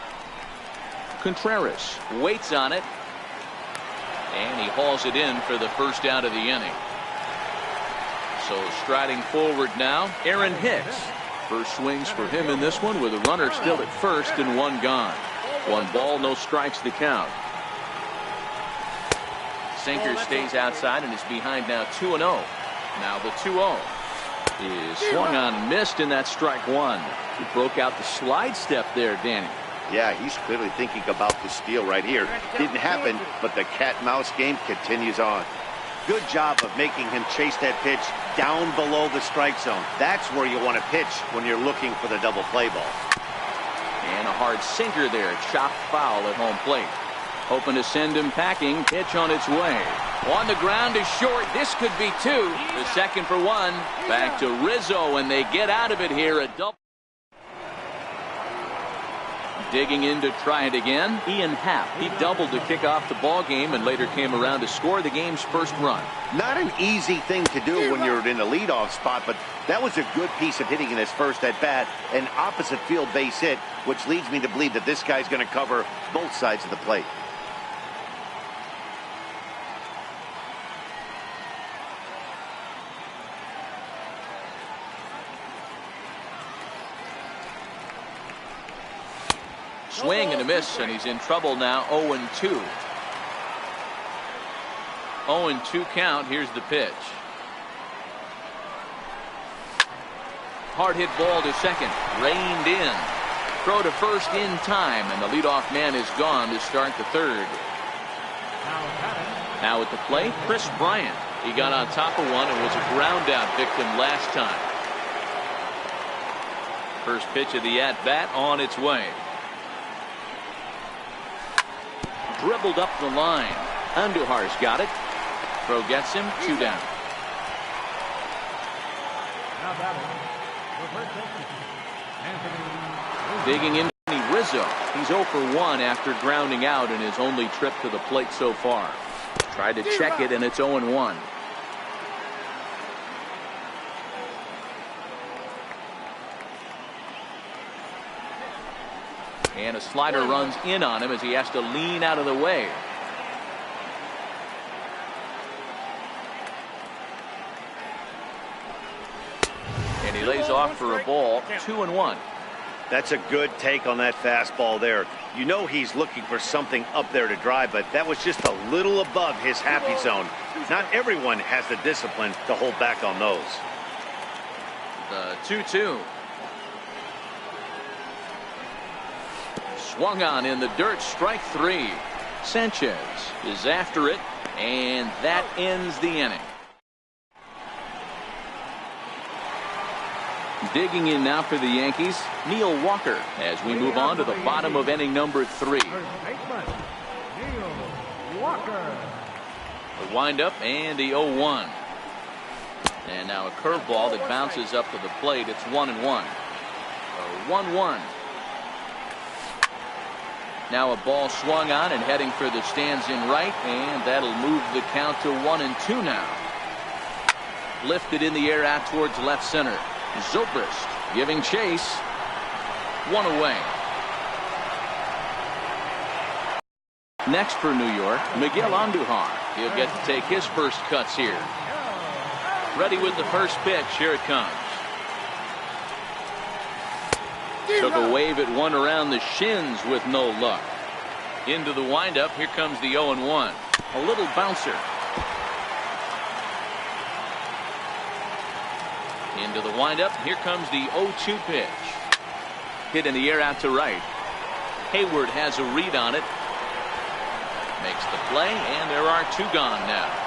Contreras waits on it. And he hauls it in for the first out of the inning. So striding forward now, Aaron Hicks. First swings for him in this one with a runner still at first and one gone. 1 ball, no strikes the count. Sinker stays outside and is behind now 2-0. Now the 2-0 is swung on and missed, and that's strike 1. He broke out the slide step there, Danny. Yeah, he's clearly thinking about the steal right here. Didn't happen, but the cat-mouse game continues on. Good job of making him chase that pitch down below the strike zone. That's where you want to pitch when you're looking for the double play ball. And a hard sinker there. Chopped foul at home plate. Hoping to send him packing. Pitch on its way. On the ground is short. This could be 2. The second for 1. Back to Rizzo, and they get out of it here. A double. Digging in to try it again. Ian Happ. He doubled to kick off the ball game and later came around to score the game's first run. Not an easy thing to do when you're in the leadoff spot, but that was a good piece of hitting in his first at bat. An opposite field base hit, which leads me to believe that this guy's going to cover both sides of the plate. Swing and a miss, and he's in trouble now. 0-2. 0-2 count. Here's the pitch. Hard hit ball to second. Reined in. Throw to first in time, and the leadoff man is gone to start the third. Now at the plate, Chris Bryant. He got on top of one and was a ground out victim last time. First pitch of the at-bat on its way. Dribbled up the line. Andujar's got it. Throw gets him. 2 down. Digging in Rizzo. He's 0 for 1 after grounding out in his only trip to the plate so far. Tried to check it, and it's 0-1. And a slider runs in on him as he has to lean out of the way. And he lays off for a ball. 2-1. That's a good take on that fastball there. You know he's looking for something up there to drive, but that was just a little above his happy zone. Not everyone has the discipline to hold back on those. The 2-2. Swung on in the dirt, strike 3. Sanchez is after it, and that ends the inning. Digging in now for the Yankees, Neil Walker, as we move on to the bottom of inning number 3. Neil Walker. The windup and the 0-1. And now a curveball that bounces up to the plate. It's 1-1. 1-1. Now a ball swung on and heading for the stands in right, and that'll move the count to 1-2 now. Lifted in the air out towards left center. Zobrist giving chase. 1 away. Next for New York, Miguel Andujar. He'll get to take his first cuts here. Ready with the first pitch. Here it comes. Took a wave at one around the shins with no luck. Into the windup. Here comes the 0-1. A little bouncer. Into the windup. Here comes the 0-2 pitch. Hit in the air out to right. Hayward has a read on it. Makes the play, and there are 2 gone now.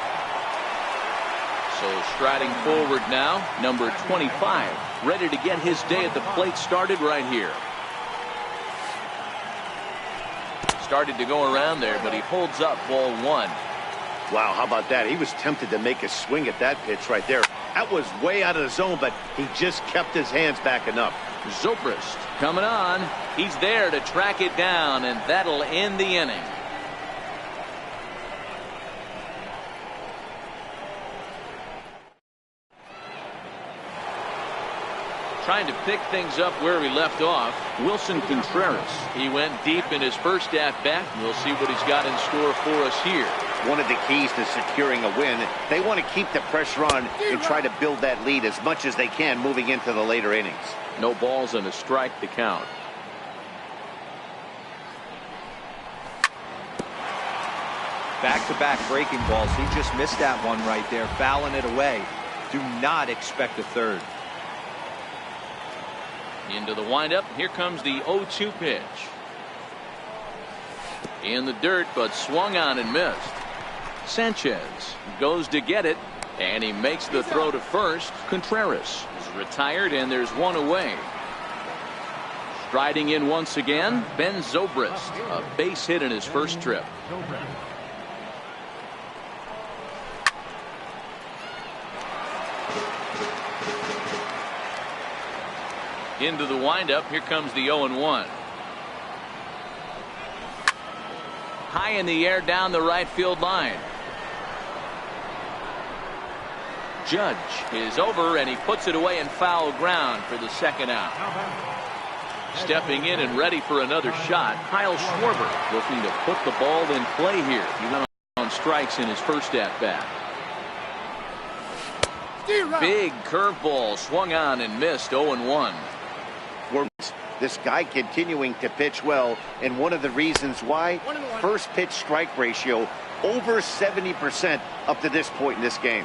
So striding forward now, number 25, ready to get his day at the plate started right here. Started to go around there, but he holds up ball 1. Wow, how about that? He was tempted to make a swing at that pitch right there. That was way out of the zone, but he just kept his hands back enough. Zobrist coming on. He's there to track it down, and that'll end the inning. Trying to pick things up where we left off, Wilson Contreras. He went deep in his first at-bat. We'll see what he's got in store for us here. One of the keys to securing a win, they want to keep the pressure on and try to build that lead as much as they can moving into the later innings. No balls and a strike to count. Back-to-back breaking balls. He just missed that one right there, fouling it away. Do not expect a third. Into the windup. Here comes the 0-2 pitch. In the dirt, but swung on and missed. Sanchez goes to get it, and he makes the throw to first. Contreras is retired, and there's one away. Striding in once again, Ben Zobrist, a base hit in his first trip. Into the windup. Here comes the 0-1. High in the air down the right field line. Judge is over, and he puts it away in foul ground for the second out. Stepping in and ready for another shot, Kyle Schwarber looking to put the ball in play here. He went on strikes in his first at-bat. Big curveball swung on and missed. 0-1. This guy continuing to pitch well, and one of the reasons why, first pitch strike ratio over 70% up to this point in this game.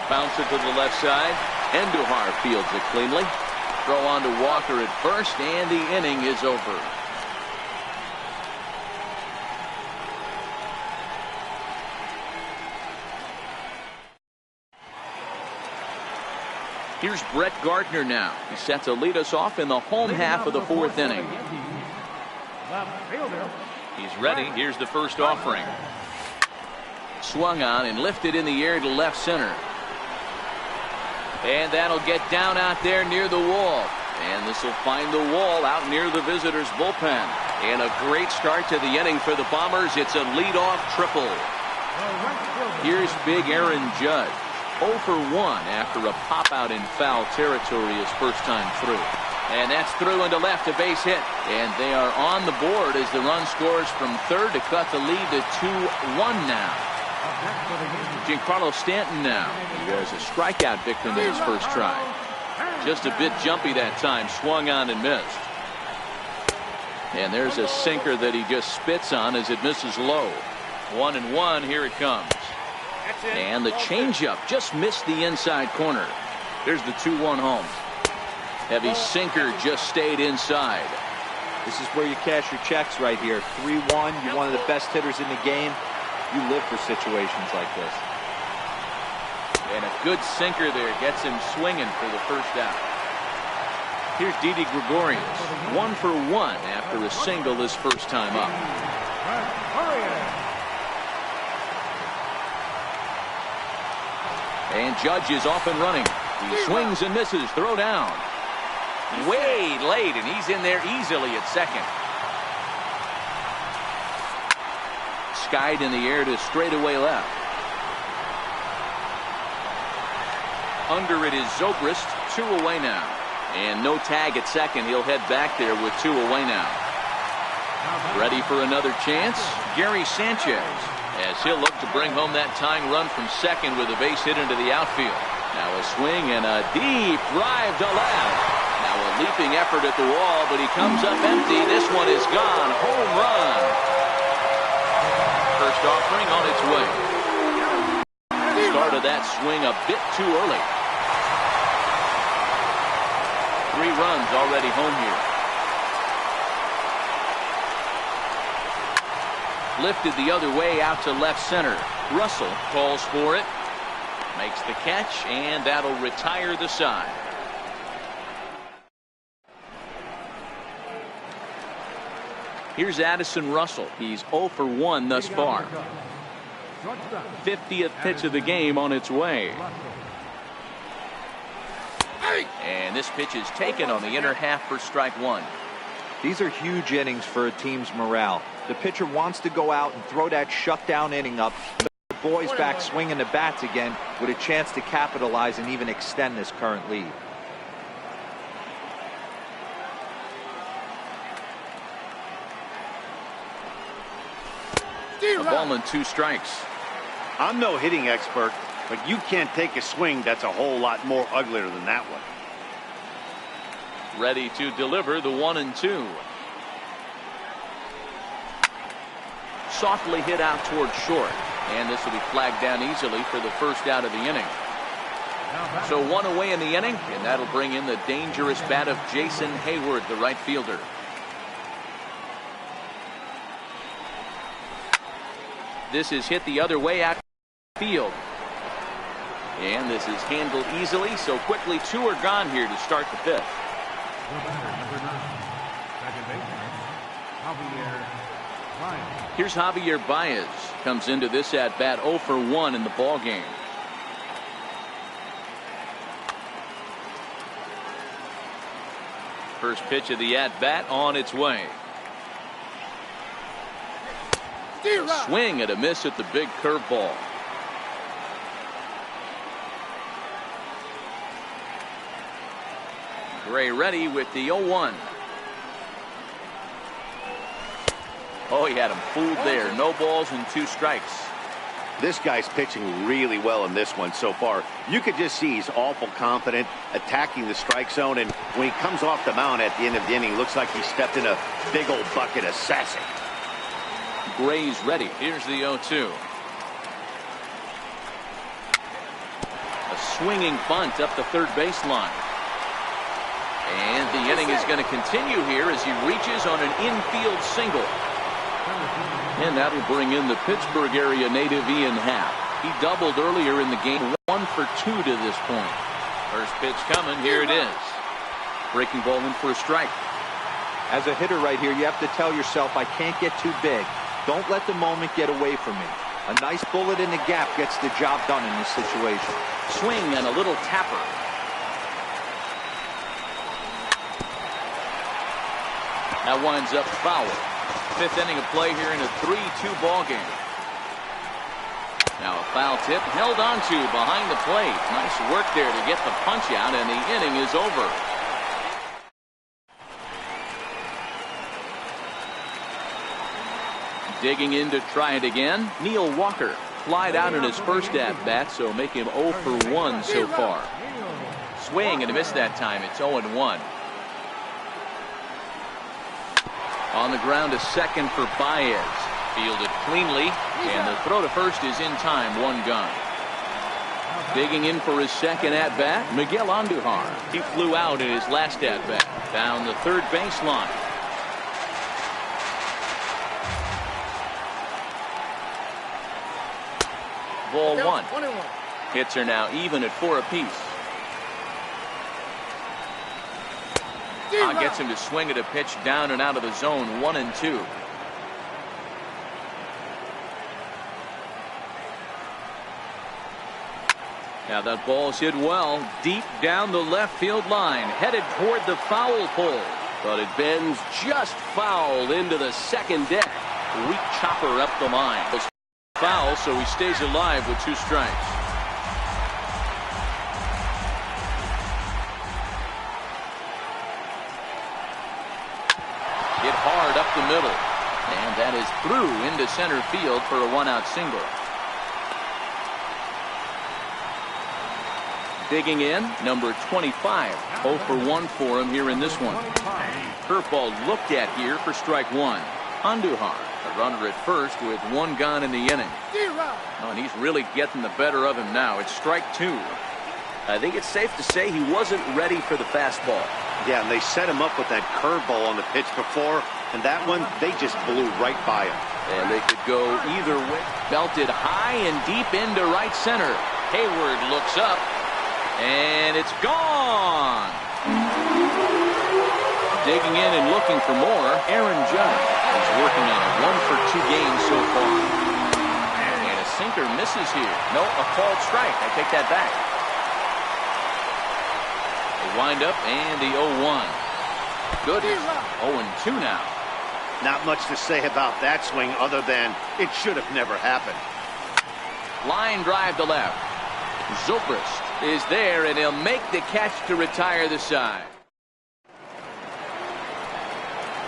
Bouncer to the left side. Endujar fields it cleanly. Throw on to Walker at first, and the inning is over. Here's Brett Gardner now. He's set to lead us off in the home half of the fourth inning. He's ready. Here's the first offering. Swung on and lifted in the air to left center. And that'll get down out there near the wall. And this will find the wall out near the visitors' bullpen. And a great start to the inning for the Bombers. It's a leadoff triple. Here's big Aaron Judge. 0 for 1 after a pop out in foul territory his first time through. And that's through into left, a base hit. And they are on the board as the run scores from third to cut the lead to 2-1 now. Giancarlo Stanton now. He was a strikeout victim in his first try. Just a bit jumpy that time. Swung on and missed. And there's a sinker that he just spits on as it misses low. 1-1. Here it comes. And the changeup just missed the inside corner. There's the 2-1 home. Heavy sinker just stayed inside. This is where you cash your checks right here. 3-1. You're one of the best hitters in the game. You live for situations like this. And a good sinker there gets him swinging for the first out. Here's Didi Gregorius. 1 for 1 after a single his first time up. And Judge is off and running. He swings and misses. Throw down. Way late, and he's in there easily at second. Skied in the air to straightaway left. Under it is Zobrist. 2 away now. And no tag at second. He'll head back there with 2 away now. Ready for another chance? Gary Sanchez, as he'll look to bring home that tying run from second with a base hit into the outfield. Now a swing and a deep drive to left. Now a leaping effort at the wall, but he comes up empty. This one is gone. Home run. First offering on its way. Started that swing a bit too early. 3 runs already home here. Lifted the other way out to left center. Russell calls for it. Makes the catch, and that'll retire the side. Here's Addison Russell. He's 0 for 1 thus far. 50th pitch of the game on its way. And this pitch is taken on the inner half for strike 1. These are huge innings for a team's morale. The pitcher wants to go out and throw that shutdown inning up, but boys back swinging the bats again with a chance to capitalize and even extend this current lead. A ball and 2 strikes. I'm no hitting expert, but you can't take a swing that's a whole lot more uglier than that one. Ready to deliver the 1-2. Softly hit out toward short, and this will be flagged down easily for the first out of the inning. So 1 away in the inning, and that'll bring in the dangerous bat of Jason Hayward, the right fielder. This is hit the other way out field. And this is handled easily, so quickly 2 are gone here to start the 5th. Number 9, second baseman, Javier Baez. Here's Javier Baez. Comes into this at bat 0 for 1 in the ball game. First pitch of the at bat on its way. A swing and a miss at the big curveball. Gray ready with the 0-1. Oh, he had him fooled there. No balls and 2 strikes. This guy's pitching really well in this one so far. You could just see he's awful confident, attacking the strike zone, and when he comes off the mound at the end of the inning, looks like he stepped in a big old bucket of sassy. Gray's ready. Here's the 0-2. A swinging bunt up the third baseline. And the inning is going to continue here as he reaches on an infield single. And that'll bring in the Pittsburgh area native Ian Happ. He doubled earlier in the game, 1 for 2 to this point. First pitch coming. Here it is. Breaking ball in for a strike. As a hitter right here, you have to tell yourself, I can't get too big. Don't let the moment get away from me. A nice bullet in the gap gets the job done in this situation. Swing and a little tapper. That winds up foul. 5th inning of play here in a 3-2 ball game. Now a foul tip held onto behind the plate. Nice work there to get the punch out, and the inning is over. Digging in to try it again, Neil Walker. Flied out in his first at-bat, so make him 0 for 1 so far. Swing and a miss that time. It's 0-1. On the ground to second for Baez. Fielded cleanly, and the throw to first is in time. 1 gone. Digging in for his second at-bat, Miguel Andujar. He flew out in his last at-bat. Down the third baseline. Ball 1. Hits are now even at 4 apiece. Gets him to swing at a pitch down and out of the zone. 1-2. Now that ball's hit well deep down the left field line, headed toward the foul pole, but it bends just foul into the second deck. Weak chopper up the line. Foul, so he stays alive with 2 strikes. Hit hard up the middle, and that is through into center field for a 1-out single. Digging in, number 25. 0 for 1 for him here in this one. Curveball looked at here for strike 1. Andujar, a runner at first with 1 gone in the inning. Oh, and he's really getting the better of him now. It's strike 2. I think it's safe to say he wasn't ready for the fastball. Yeah, and they set him up with that curveball on the pitch before, and that one, they just blew right by him. And they could go either way. Belted high and deep into right center. Hayward looks up, and it's gone. Digging in and looking for more, Aaron Judge is working on a 1 for 2 game so far. And a sinker misses here. No, a called strike. I take that back. They wind up and the 0-1. Good. 0-2 now. Not much to say about that swing other than it should have never happened. Line drive to left. Zobrist is there, and he'll make the catch to retire the side.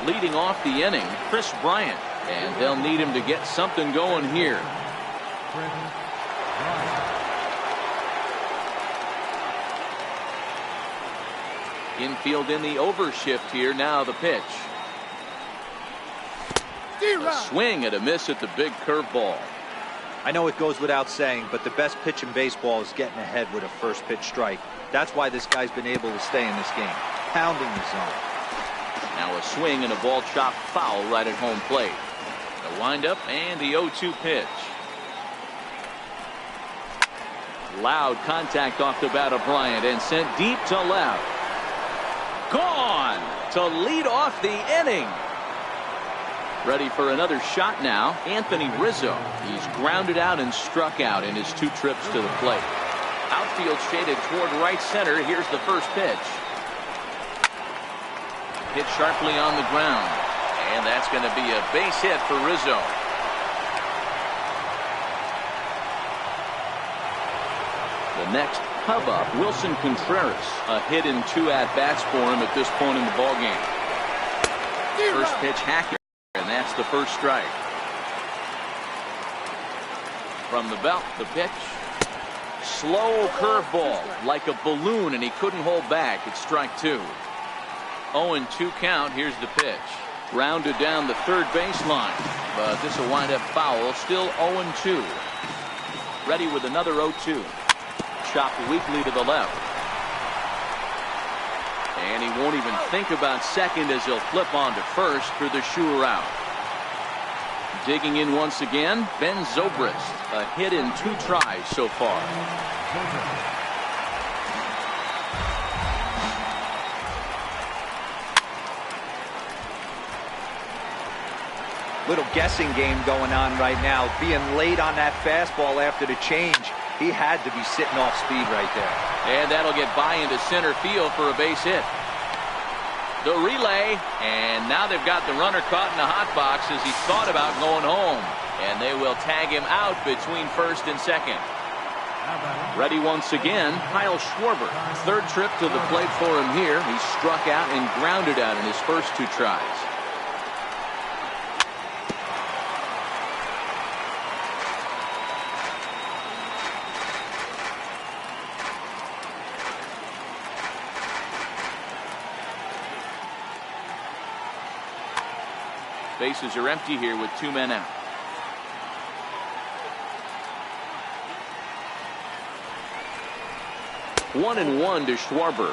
Leading off the inning, Chris Bryant, and they'll need him to get something going here. Infield in the overshift here. Now the pitch. A swing and a miss at the big curveball. I know it goes without saying, but the best pitch in baseball is getting ahead with a first pitch strike. That's why this guy's been able to stay in this game, pounding the zone. Now a swing and a ball chopped foul right at home plate. The windup and the 0-2 pitch. Loud contact off the bat of Bryant and sent deep to left. Gone to lead off the inning. Ready for another shot now, Anthony Rizzo. He's grounded out and struck out in his 2 trips to the plate. Outfield shaded toward right center. Here's the first pitch. Hit sharply on the ground. And that's going to be a base hit for Rizzo. The next hubbub, Wilson Contreras. A hit in 2 at-bats for him at this point in the ballgame. First pitch hacker. And that's the first strike. From the belt, the pitch. Slow curveball, like a balloon, and he couldn't hold back. It's strike 2. 0-2 count. Here's the pitch. Rounded down the third baseline, but this will wind up foul. Still 0-2. Ready with another 0-2. Chopped weakly to the left. And he won't even think about second as he'll flip on to first for the sure out. Digging in once again, Ben Zobrist. A hit in 2 tries so far. Little guessing game going on right now. Being late on that fastball after the change. He had to be sitting off speed right there. And that'll get by into center field for a base hit. The relay, and now they've got the runner caught in the hot box as he thought about going home. And they will tag him out between first and second. Ready once again, Kyle Schwarber. 3rd trip to the plate for him here. He struck out and grounded out in his first 2 tries. Bases are empty here with 2 men out. One and one to Schwarber.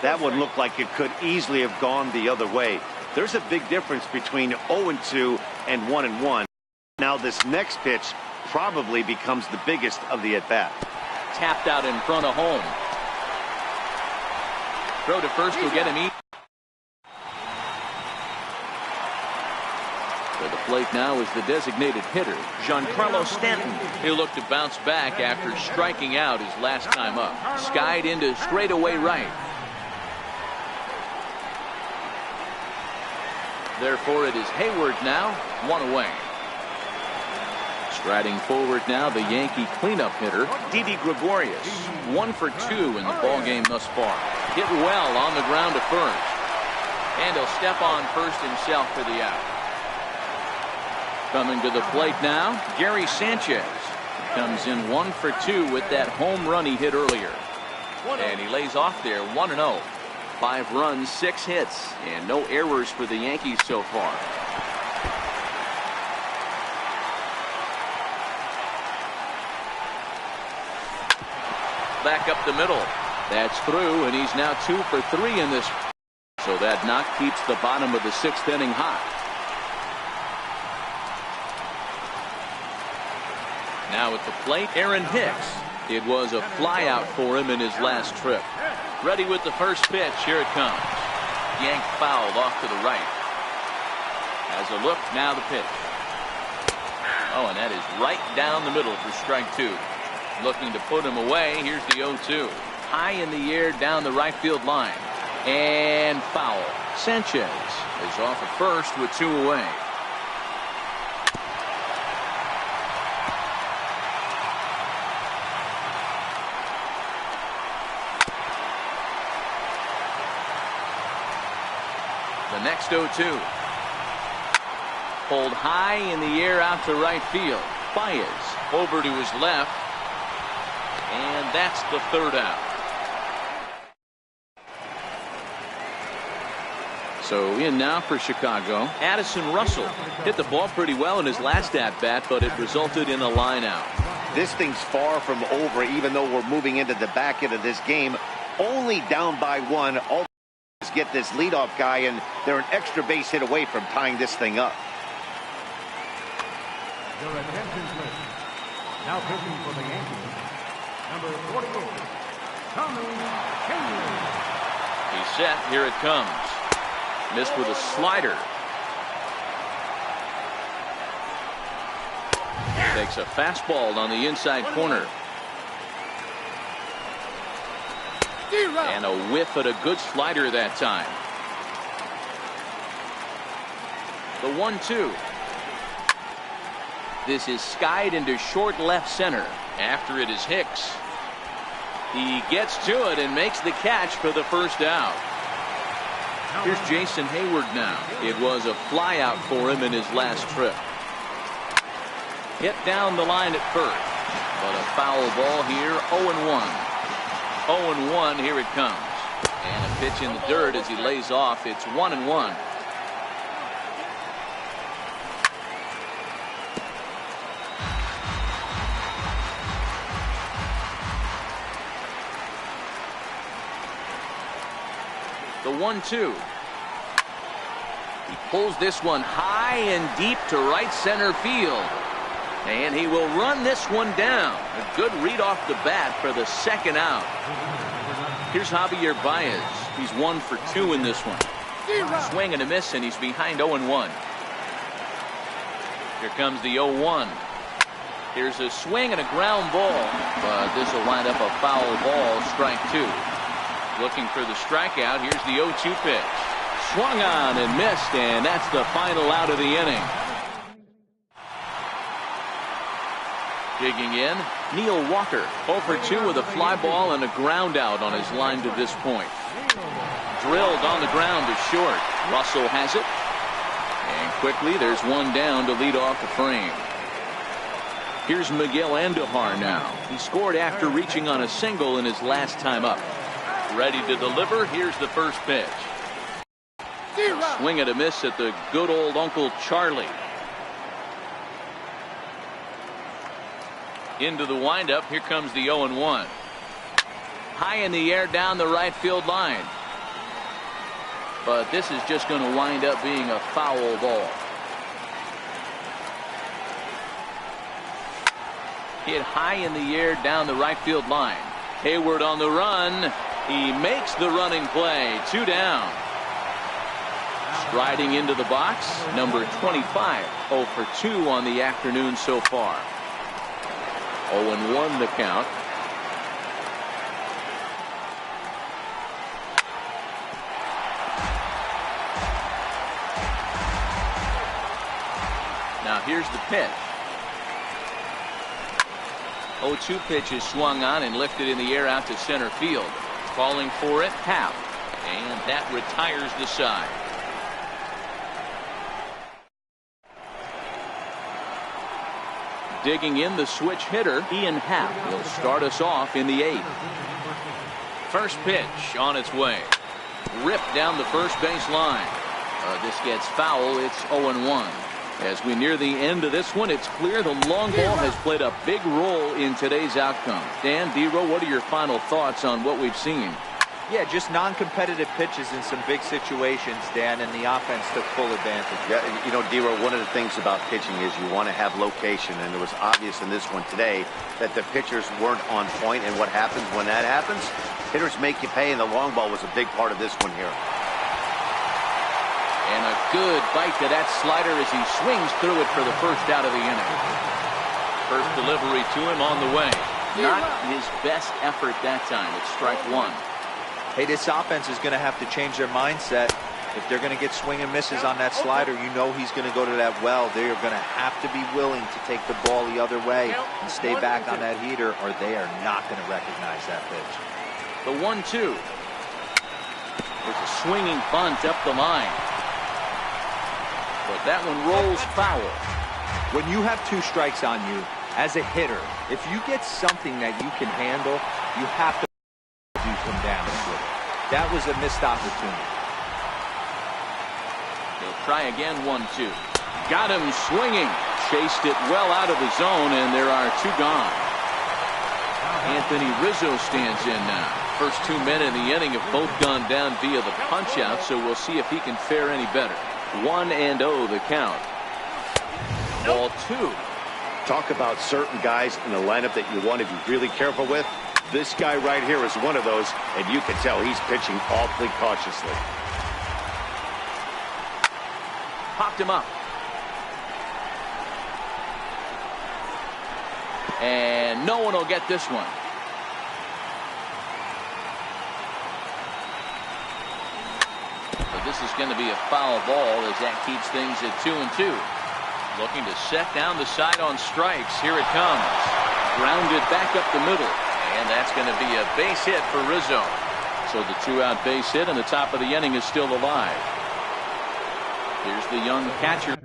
That one looked like it could easily have gone the other way. There's a big difference between 0-2 and 1-1. Now this next pitch probably becomes the biggest of the at-bat. Tapped out in front of home. Throw to first will get him easy. To the plate now is the designated hitter, Giancarlo Stanton. He'll look to bounce back after striking out his last time up. Skied into straightaway right. Therefore, it is Hayward now, 1 away. Striding forward now, the Yankee cleanup hitter, Didi Gregorius. 1 for 2 in the ballgame thus far. Hit well on the ground to first. And he'll step on first himself for the out. Coming to the plate now, Gary Sanchez. Comes in 1 for 2 with that home run he hit earlier. And he lays off there 1-0. 5 runs, 6 hits, and no errors for the Yankees so far. Back up the middle. That's through, and he's now 2 for 3 in this. So that knock keeps the bottom of the 6th inning hot. Now at the plate, Aaron Hicks. It was a flyout for him in his last trip. Ready with the first pitch. Here it comes. Yanked fouled off to the right. Has a look. Now the pitch. Oh, and that is right down the middle for strike 2. Looking to put him away. Here's the 0-2. High in the air down the right field line. And foul. Sanchez is off at first with 2 away. The next 0-2. Pulled high in the air out to right field. Baez over to his left. And that's the third out. So in now for Chicago. Addison Russell hit the ball pretty well in his last at-bat, but it resulted in a line out. This thing's far from over, even though we're moving into the back end of this game. Only down by one. All get this leadoff guy, and they're an extra base hit away from tying this thing up. Your attention, please. Now pitching for the Yankees, number 48, Tommy Henry. He's set. Here it comes. Missed with a slider. Takes a fastball on the inside corner. And a whiff at a good slider that time. The 1-2. This is skied into short left center. After it is Hicks. He gets to it and makes the catch for the first out. Here's Jason Hayward now. It was a fly out for him in his last trip. Hit down the line at first. But a foul ball here. 0-1. 0-1, here it comes. And a pitch in the dirt as he lays off. It's 1-1. The 1-2. He pulls this one high and deep to right center field. And he will run this one down. A good read off the bat for the second out. Here's Javier Baez. He's 1 for 2 in this one. Swing and a miss, and he's behind 0-1. Here comes the 0-1. Here's a swing and a ground ball. But this will wind up a foul ball, strike 2. Looking for the strikeout. Here's the 0-2 pitch. Swung on and missed, and that's the final out of the inning. Digging in, Neil Walker, 0 for 2 with a fly ball and a ground out on his line to this point. Drilled on the ground to short. Russell has it. And quickly there's one down to lead off the frame. Here's Miguel Andujar now. He scored after reaching on a single in his last time up. Ready to deliver. Here's the first pitch. Swing and a miss at the good old Uncle Charlie. Into the windup. Here comes the 0-1. High in the air down the right field line. But this is just going to wind up being a foul ball. Hit high in the air down the right field line. Hayward on the run. He makes the running play. 2 down. Striding into the box, number 25. 0 for 2 on the afternoon so far. 0-1 the count. Now here's the pitch. 0-2 pitch is swung on and lifted in the air out to center field. Calling for it, Happ. And that retires the side. Digging in, the switch hitter, Ian Happ, will start us off in the 8th. First pitch on its way. Ripped down the first base line. This gets foul. It's 0-1. As we near the end of this one, it's clear the long ball has played a big role in today's outcome. Dan, D-Row, what are your final thoughts on what we've seen? Yeah, just non-competitive pitches in some big situations, Dan, and the offense took full advantage. Yeah, you know, D-Row, one of the things about pitching is you want to have location, and it was obvious in this one today that the pitchers weren't on point, and what happens when that happens? Hitters make you pay, and the long ball was a big part of this one here. And a good bite to that slider as he swings through it for the first out of the inning. First delivery to him on the way. Not his best effort that time. It's strike 1. Hey, this offense is going to have to change their mindset. If they're going to get swing and misses on that slider, you know he's going to go to that well. They are going to have to be willing to take the ball the other way and stay back on that heater, or they are not going to recognize that pitch. The 1-2. There's a swinging bunt up the line. but that one rolls foul. When you have 2 strikes on you, as a hitter, if you get something that you can handle, you have to do some damage with it. That was a missed opportunity. He'll try again, 1-2. Got him swinging. Chased it well out of the zone, and there are 2 gone. Anthony Rizzo stands in now. First 2 men in the inning have both gone down via the punch-out, so we'll see if he can fare any better. 1-0 the count. Ball 2. Talk about certain guys in the lineup that you want to be really careful with. This guy right here is one of those, and you can tell he's pitching awfully cautiously. Popped him up. And no one will get this one. But this is going to be a foul ball as that keeps things at 2-2. Looking to set down the side on strikes. Here it comes. Grounded back up the middle. And that's going to be a base hit for Rizzo. So the 2-out base hit and the top of the inning is still alive. Here's the young catcher.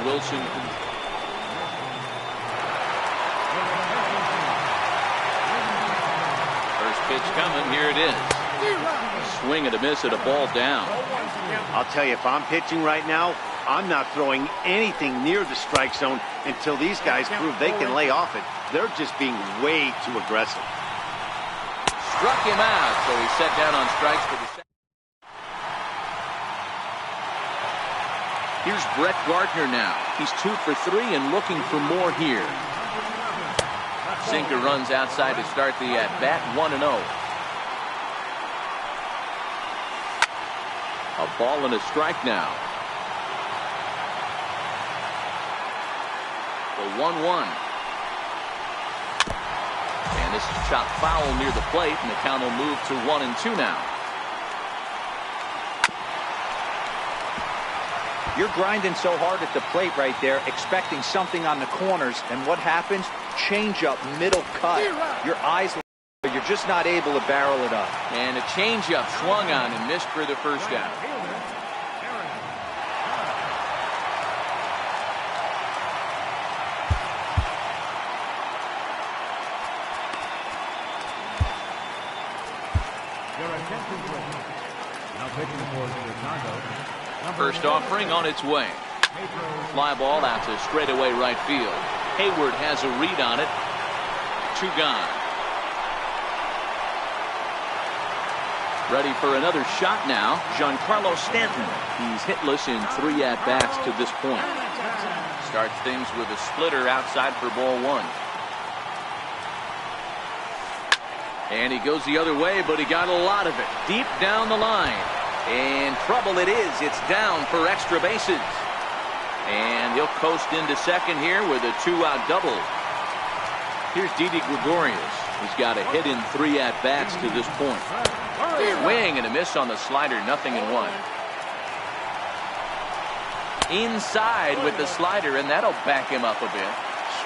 Wilson. First pitch coming. Here it is. Swing and a miss at a ball down. I'll tell you, if I'm pitching right now, I'm not throwing anything near the strike zone until these guys prove they can lay off it. They're just being way too aggressive. Struck him out, so he set down on strikes for the second. Here's Brett Gardner now. He's 2 for 3 and looking for more here. Sinker runs outside to start the at-bat. 1-0. A ball and a strike now. The 1-1. And this is chopped foul near the plate, and the count will move to 1-2 now. You're grinding so hard at the plate right there, expecting something on the corners, and what happens? Change up, middle cut. Your eyes, you're just not able to barrel it up. And a changeup swung on and missed for the first out. Now pitching for Chicago. First offering on its way. Fly ball out to straightaway right field. Hayward has a read on it. 2 gone. Ready for another shot now. Giancarlo Stanton. He's hitless in 3 at-bats to this point. Starts things with a splitter outside for ball 1. And he goes the other way, but he got a lot of it. Deep down the line. And trouble it is. It's down for extra bases. And he'll coast into second here with a 2-out double. Here's Didi Gregorius. He's got a hit in 3 at-bats to this point. Swing and a miss on the slider. 0-1. Inside with the slider, and that'll back him up a bit.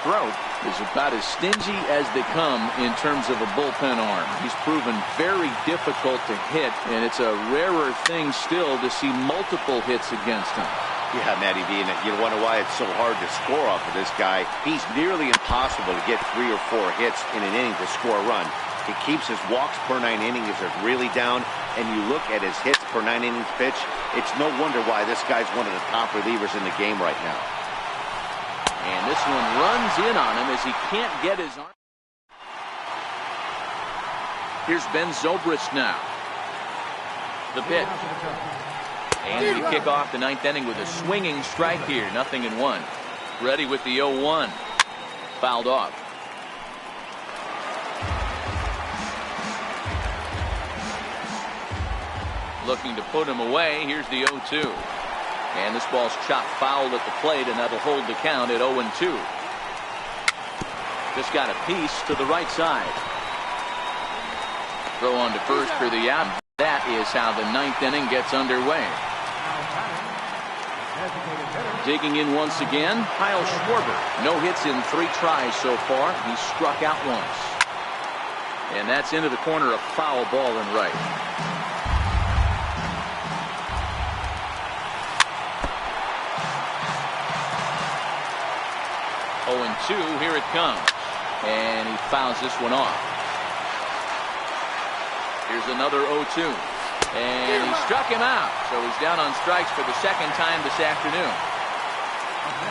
Strode is about as stingy as they come in terms of a bullpen arm. He's proven very difficult to hit, and it's a rarer thing still to see multiple hits against him. Yeah, Matty V, and you wonder why it's so hard to score off of this guy. He's nearly impossible to get 3 or 4 hits in an inning to score a run. He keeps his walks per 9 innings are really down, and you look at his hits per 9 innings pitch, it's no wonder why this guy's one of the top relievers in the game right now. And this one runs in on him as he can't get his arm. Here's Ben Zobrist now. The pitch. And we kick off the 9th inning with a swinging strike here. 0-1. Ready with the 0-1. Fouled off. Looking to put him away. Here's the 0-2. And this ball's chopped foul at the plate, and that'll hold the count at 0-2. Just got a piece to the right side. Throw on to first for the out. That is how the 9th inning gets underway. Digging in once again, Kyle Schwarber. No hits in 3 tries so far. He struck out once. And that's into the corner, a foul ball and right. 0-2, here it comes. And he fouls this one off. Here's another 0-2. And he struck him out. So he's down on strikes for the second time this afternoon.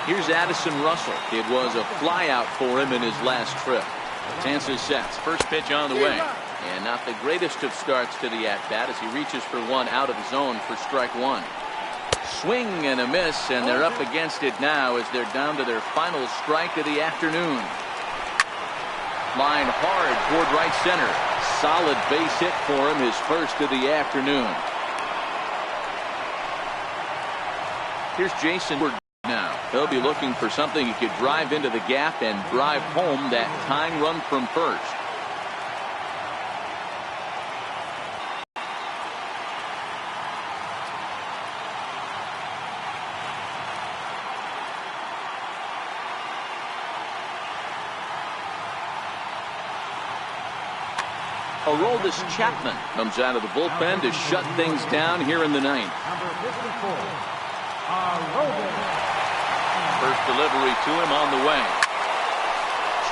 Here's Addison Russell. It was a flyout for him in his last trip. Chances sets. First pitch on the way. And not the greatest of starts to the at-bat as he reaches for one out of the zone for strike one. Swing and a miss, and they're up against it now as they're down to their final strike of the afternoon. Line hard toward right center. Solid base hit for him, his first of the afternoon. Here's Jason Wood now. He'll be looking for something he could drive into the gap and drive home that tying run from first. Aroldis Chapman comes out of the bullpen to shut things down here in the ninth. Number 54, Aroldis. First delivery to him on the way.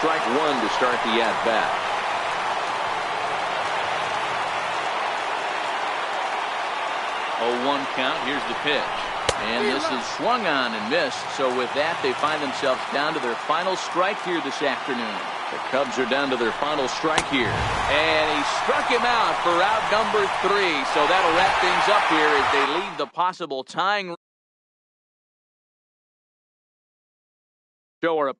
Strike one to start the at-bat. 0-1 count. Here's the pitch. And this is swung on and missed. So with that, they find themselves down to their final strike here this afternoon. The Cubs are down to their final strike here. And he struck him out for out number 3. So that'll wrap things up here as they leave the possible tying show.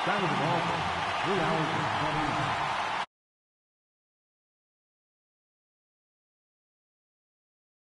Down to the ball, 3 hours and